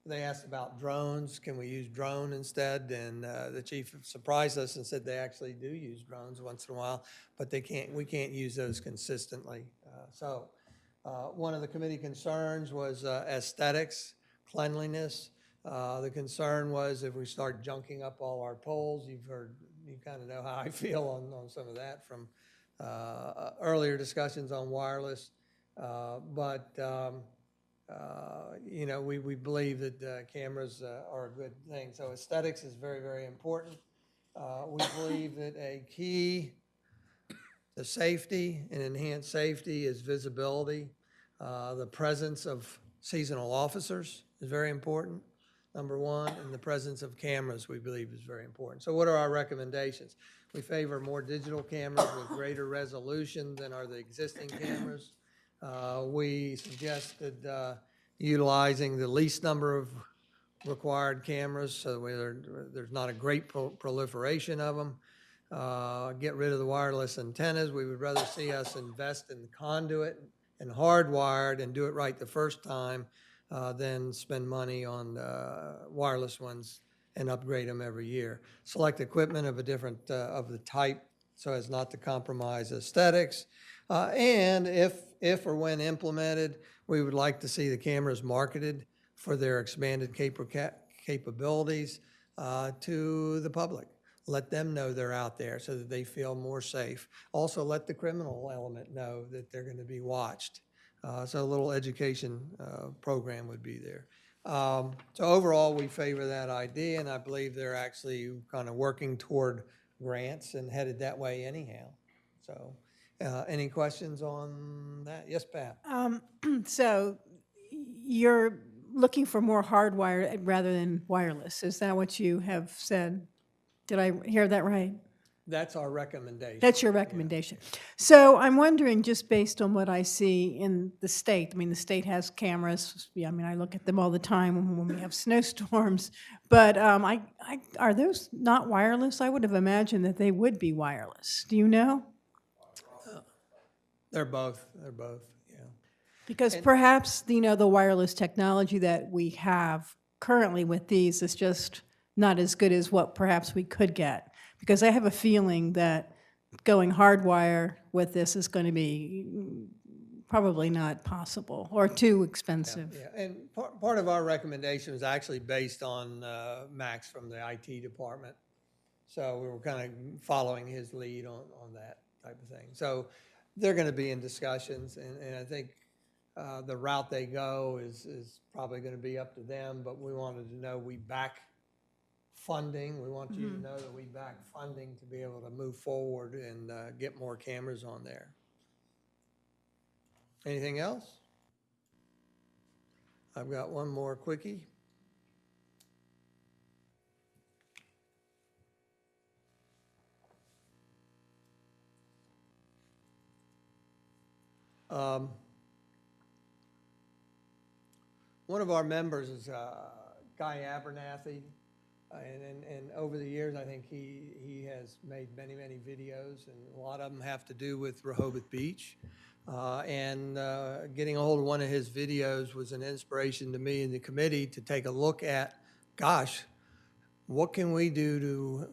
They asked about drones. Can we use drone instead? And the chief surprised us and said they actually do use drones once in a while, but we can't use those consistently. One of the committee concerns was aesthetics, cleanliness. The concern was if we start junking up all our poles, you kind of know how I feel on some of that from earlier discussions on wireless. We believe that cameras are a good thing. So aesthetics is very, very important. We believe that a key to safety and enhanced safety is visibility. The presence of seasonal officers is very important, number one, and the presence of cameras we believe is very important. So what are our recommendations? We favor more digital cameras with greater resolution than are the existing cameras. We suggested utilizing the least number of required cameras, so there's not a great proliferation of them. Get rid of the wireless antennas. We would rather see us invest in conduit and hardwired and do it right the first time than spend money on wireless ones and upgrade them every year. Select equipment of a different, of the type so as not to compromise aesthetics. And if or when implemented, we would like to see the cameras marketed for their expanded capabilities to the public. Let them know they're out there so that they feel more safe. Also, let the criminal element know that they're going to be watched. So a little education program would be there. So overall, we favor that idea, and I believe they're actually kind of working toward grants and headed that way anyhow. So any questions on that? Yes, Pat? So you're looking for more hardwired rather than wireless. Is that what you have said? Did I hear that right? That's our recommendation. That's your recommendation. So I'm wondering, just based on what I see in the state, I mean, the state has cameras. Yeah, I mean, I look at them all the time when we have snowstorms. But are those not wireless? I would have imagined that they would be wireless. Do you know? They're both. They're both, yeah. Because perhaps, the wireless technology that we have currently with these is just not as good as what perhaps we could get. Because I have a feeling that going hardwire with this is going to be probably not possible or too expensive. Yeah, and part of our recommendation was actually based on Max from the IT department. So we were kind of following his lead on that type of thing. So they're going to be in discussions, and I think the route they go is probably going to be up to them, but we wanted to know we back funding. We want you to know that we back funding to be able to move forward and get more cameras on there. Anything else? I've got one more quickie. One of our members is Guy Abernathy, and over the years, I think he has made many, many videos, and a lot of them have to do with Rehoboth Beach. And getting a hold of one of his videos was an inspiration to me and the committee to take a look at, gosh, what can we do to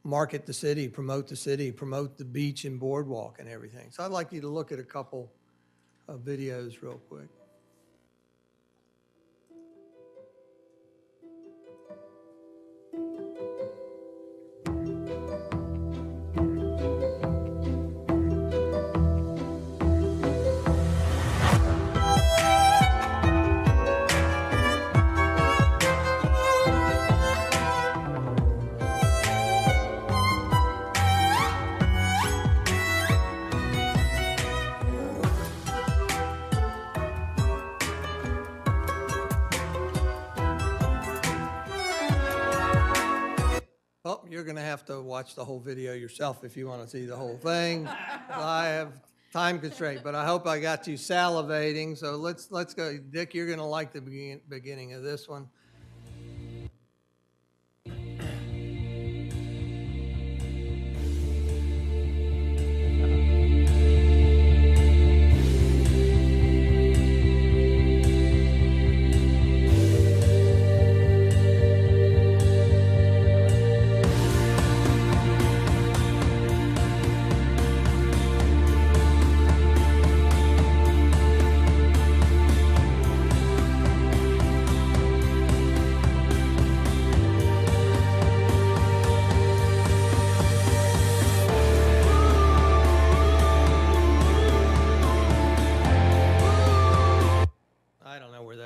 market the city, promote the beach and boardwalk and everything. So I'd like you to look at a couple of videos real quick. Oh, you're going to have to watch the whole video yourself if you want to see the whole thing. I have time constraint, but I hope I got you salivating. So let's go. Dick, you're going to like the beginning of this one.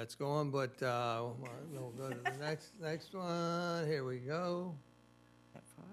That's going, but we'll go to the next one. Here we go. That far.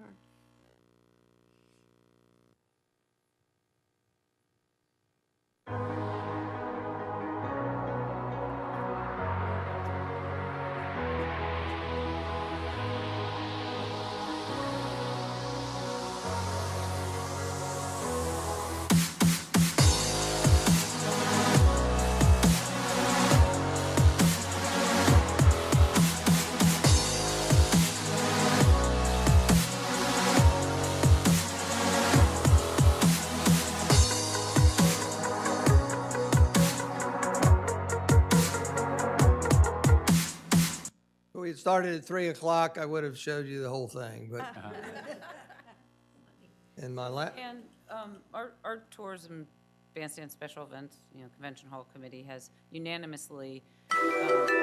started at 3 o'clock, I would have showed you the whole thing, but. In my And our tourism bandstand special events, convention hall committee has unanimously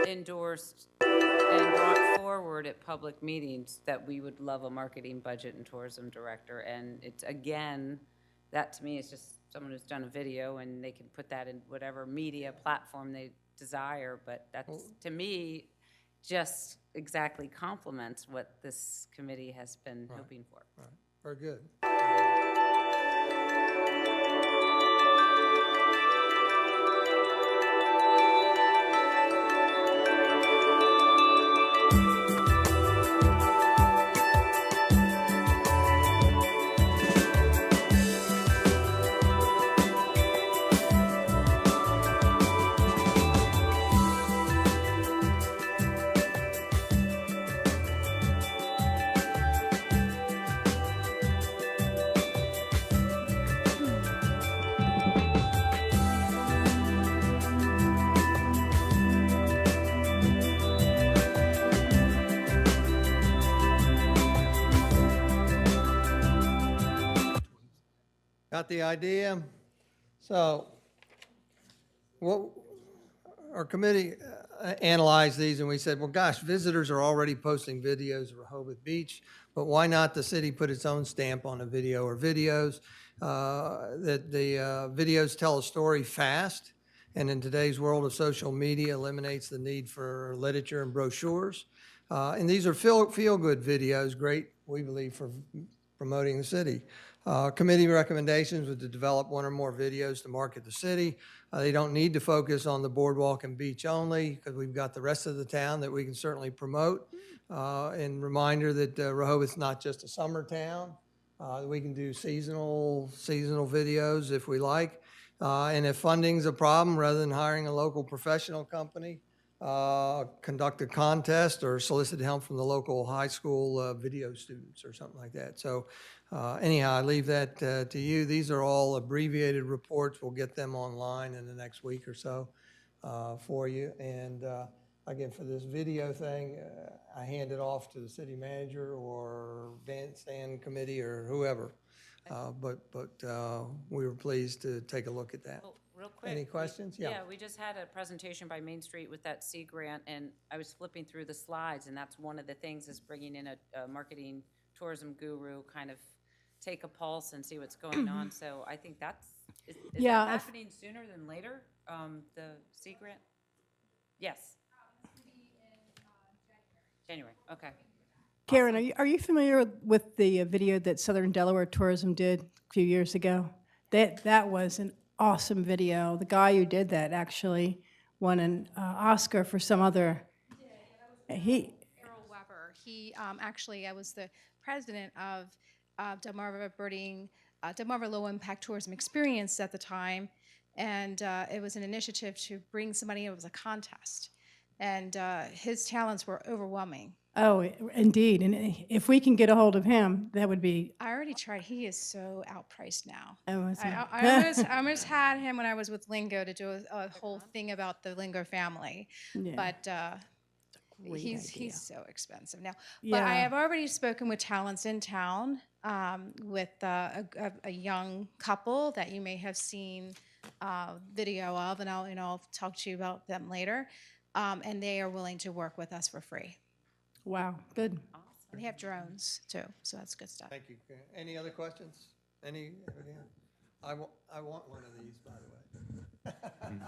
endorsed and brought forward at public meetings that we would love a marketing, budget, and tourism director. And it's, again, that to me is just someone who's done a video and they can put that in whatever media platform they desire. But that's, to me, just exactly complements what this committee has been hoping for. Right. Very good. Got the idea? So, what, our committee analyzed these and we said, well, gosh, visitors are already posting videos of Rehoboth Beach, but why not the city put its own stamp on a video or videos? That the videos tell a story fast, and in today's world of social media, eliminates the need for literature and brochures. And these are feel-good videos, great, we believe, for promoting the city. Committee recommendations was to develop one or more videos to market the city. They don't need to focus on the boardwalk and beach only, because we've got the rest of the town that we can certainly promote. And reminder that Rehoboth's not just a summer town. We can do seasonal videos if we like. And if funding's a problem, rather than hiring a local professional company, conduct a contest or solicit help from the local high school video students or something like that. So anyhow, I leave that to you. These are all abbreviated reports. We'll get them online in the next week or so for you. And again, for this video thing, I hand it off to the city manager or bandstand committee or whoever. But we were pleased to take a look at that. Oh, real quick. Any questions? Yeah, we just had a presentation by Main Street with that Sea Grant, and I was flipping through the slides, and that's one of the things is bringing in a marketing tourism guru, kind of take a pulse and see what's going on. So I think that's, is Yeah, that happening sooner than later, the Sea Grant? Yes. January, okay. Karen, are you familiar with the video that Southern Delaware Tourism did a few years ago? That was an awesome video. The guy who did that actually won an Oscar for some other. He Earl Weber. He actually, I was the president of Delmarva Birding, Delmarva Low Impact Tourism Experience at the time, and it was an initiative to bring somebody. It was a contest, and his talents were overwhelming. Oh, indeed. And if we can get a hold of him, that would be. I already tried. He is so outpriced now. Oh, is he? I almost had him when I was with Lingo to do a whole thing about the Lingo family, Yeah. but Great idea. he's so expensive now. But Yeah. I have already spoken with talents in town, with a young couple that you may have seen video of, and I'll talk to you about them later. And they are willing to work with us for free. Wow, good. And they have drones too, so that's good stuff. Thank you. Any other questions? I want one of these, by the way.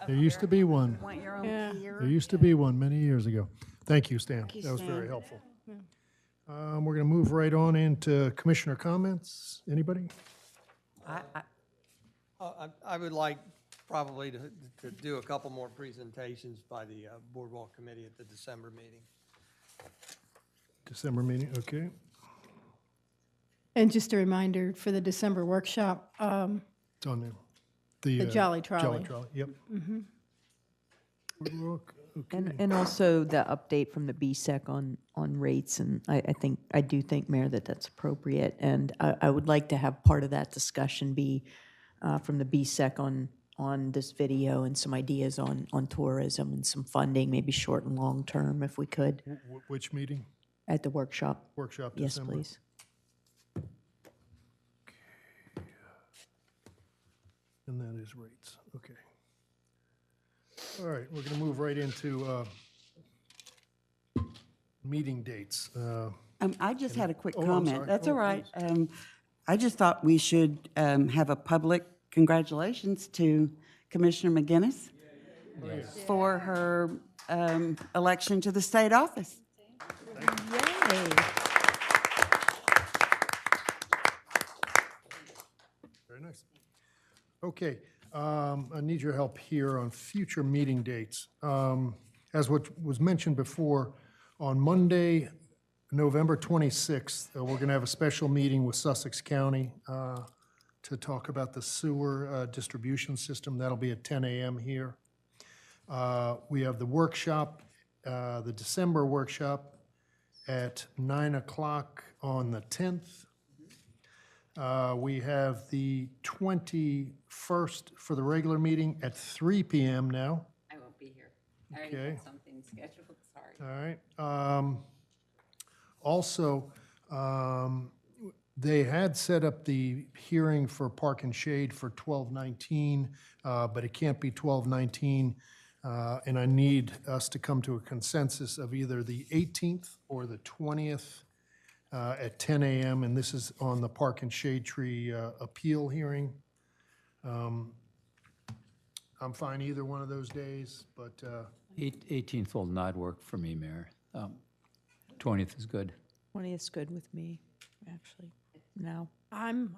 There used to be one. Want your own Yeah. pier? There used to be one many years ago. Thank you, Stan. you, That was very Stan. helpful. We're going to move right on into commissioner comments. Anybody? I would like probably to do a couple more presentations by the Boardwalk Committee at the December meeting. December meeting, okay. And just a reminder for the December workshop, It's on there. The Jolly Jolly Trolley. Trolley, yep. Boardwalk, okay. And also the update from the BSEC on rates, and I do think, Mayor, that that's appropriate. And I would like to have part of that discussion be from the BSEC on on this video and some ideas on tourism and some funding, maybe short and long term, if we could, Which meeting? at the workshop. Workshop Yes, December? please. And that is rates, okay. All right, we're going to move right into meeting dates. I just had a quick Oh, I'm comment. sorry. That's Oh, all right. I just thought we should have a public congratulations to Commissioner McGinnis for her election to the state office. Yay. Very nice. Okay, I need your help here on future meeting dates. As what was mentioned before, on Monday, November 26th, we're going to have a special meeting with Sussex County to talk about the sewer distribution system. That'll be at 10 a.m. here. We have the workshop, the December workshop at 9 o'clock on the 10th. We have the 21st for the regular meeting at 3 p.m. now. I won't be here. I already had Okay. something scheduled, sorry. All right. Also, they had set up the hearing for Park and Shade for 12/19, but it can't be 12/19. And I need us to come to a consensus of either the 18th or the 20th at 10 a.m. And this is on the Park and Shade Tree appeal hearing. I'm fine either one of those days, but 18th will not work for me, Mayor. 20th is good. 20th is good with me, actually, now. I'm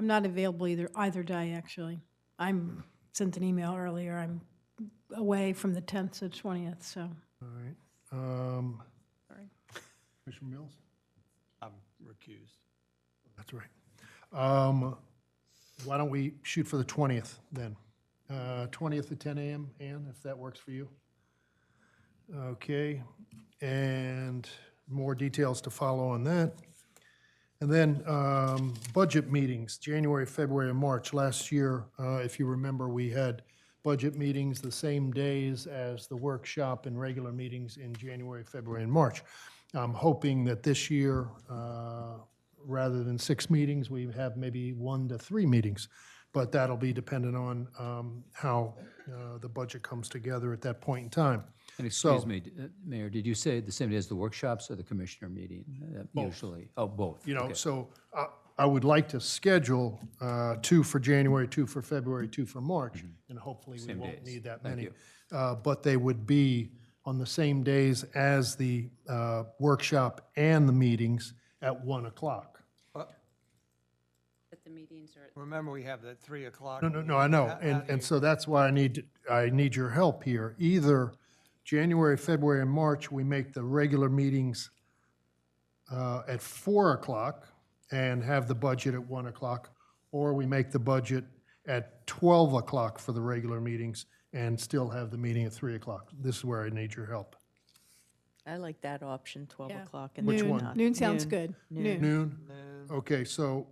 not available either day, actually. I'm sent an email earlier. I'm away from the 10th to 20th, so. all right. Sorry. Commissioner Mills? I'm recused. That's right. Why don't we shoot for the 20th then? 20th at 10 a.m., Ann, if that works for you? Okay, and more details to follow on that. And then budget meetings, January, February, and March. Last year, if you remember, we had budget meetings the same days as the workshop and regular meetings in January, February, and March. I'm hoping that this year, rather than 6 meetings, we have maybe 1 to 3 meetings. But that'll be dependent on how the budget comes together at that point in time. And So- excuse me, Mayor, did you say the same day as the workshops or the commissioner meeting? Usually, oh, both. You know, Okay. so I would like to schedule 2 for January, 2 for February, 2 for March, and hopefully we Same won't days. need that Thank many. you. But they would be on the same days as the workshop and the meetings at 1 o'clock. But the meetings are. Remember, we have that 3 o'clock. No, I know, and so that's why I need your help here. Either January, February, and March, we make the regular meetings at 4 o'clock and have the budget at 1 o'clock, or we make the budget at 12 o'clock for the regular meetings and still have the meeting at 3 o'clock. This is where I need your help. I like that option, 12 Yeah. o'clock. and Which then one? not- Noon sounds good. Noon. Noon? Okay, so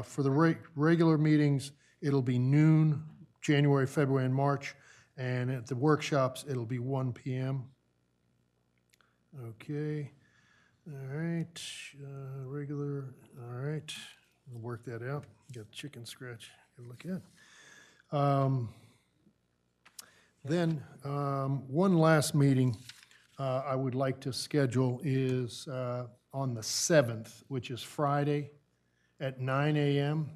for the regular meetings, it'll be noon, January, February, and March, and at the workshops, it'll be 1 p.m. Okay, all right, regular, all right, we'll work that out. Got chicken scratch, good look at. Then, one last meeting I would like to schedule is on the 7th, which is Friday, at 9 a.m.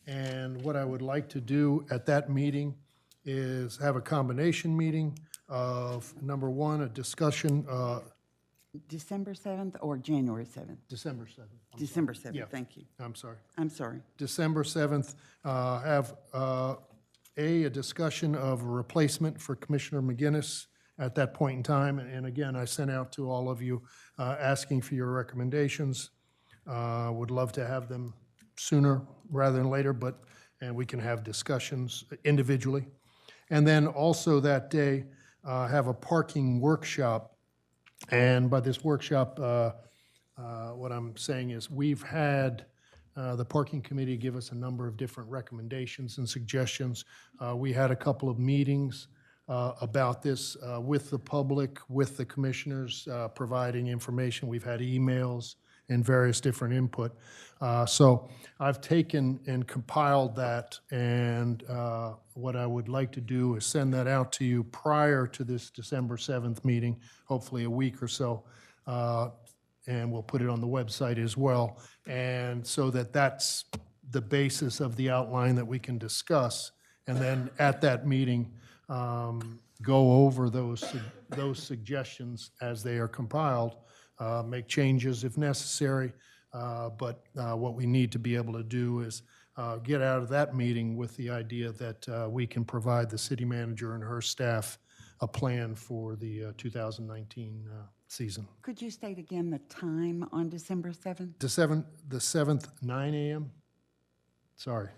And what I would like to do at that meeting is have a combination meeting of, number one, a discussion, December 7th or January 7th? December 7th. December 7th, Yeah. thank you. I'm sorry. I'm sorry. December 7th, have a discussion of a replacement for Commissioner McGinnis at that point in time. And again, I sent out to all of you asking for your recommendations. Would love to have them sooner rather than later, and we can have discussions individually. And then also that day, have a parking workshop. And by this workshop, what I'm saying is we've had The Parking Committee gave us a number of different recommendations and suggestions. We had a couple of meetings about this with the public, with the commissioners, providing information. We've had emails and various different input. So I've taken and compiled that, and what I would like to do is send that out to you prior to this December 7th meeting, hopefully a week or so, and we'll put it on the website as well. And so that's the basis of the outline that we can discuss, and then at that meeting, go over those suggestions as they are compiled, make changes if necessary. But what we need to be able to do is get out of that meeting with the idea that we can provide the city manager and her staff a plan for the 2019 season. Could you state again the time on December 7th? The 7th, 9 a.m.? Sorry.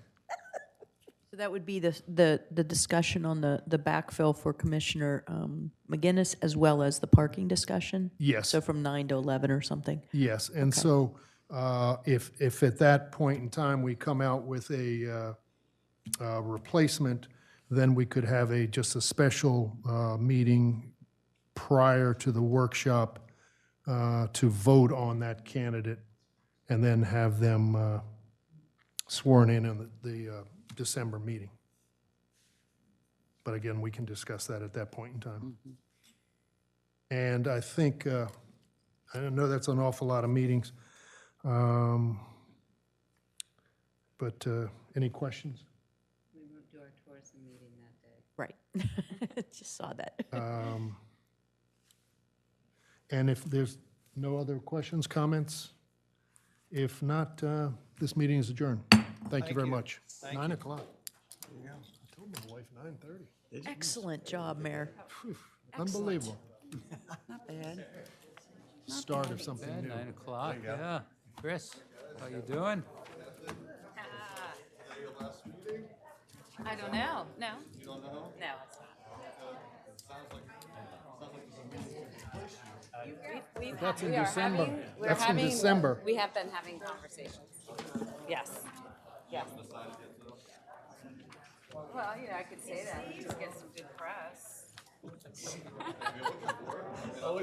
So that would be the discussion on the backfill for Commissioner McGinnis, as well as the parking discussion? Yes. So from 9 to 11 or something? Yes, and so if at that point in time we come out with a replacement, then we could have just a special meeting prior to the workshop to vote on that candidate, and then have them sworn in the December meeting. But again, we can discuss that at that point in time. And I think, I know that's an awful lot of meetings, but any questions? We won't do our tourism meeting that day. Right. Just saw that. And if there's no other questions, comments, if not, this meeting is adjourned. Thank you very much. 9 o'clock. I told my wife 9:30. Excellent job, Mayor. Unbelievable. Not bad. Start of something new. 9 o'clock, yeah. Chris, how you doing? I don't know. No. You don't know? No, it's not. That's in December. That's in December. We have been having conversations. Yes. Yes. Well, I could say that and just get some good press.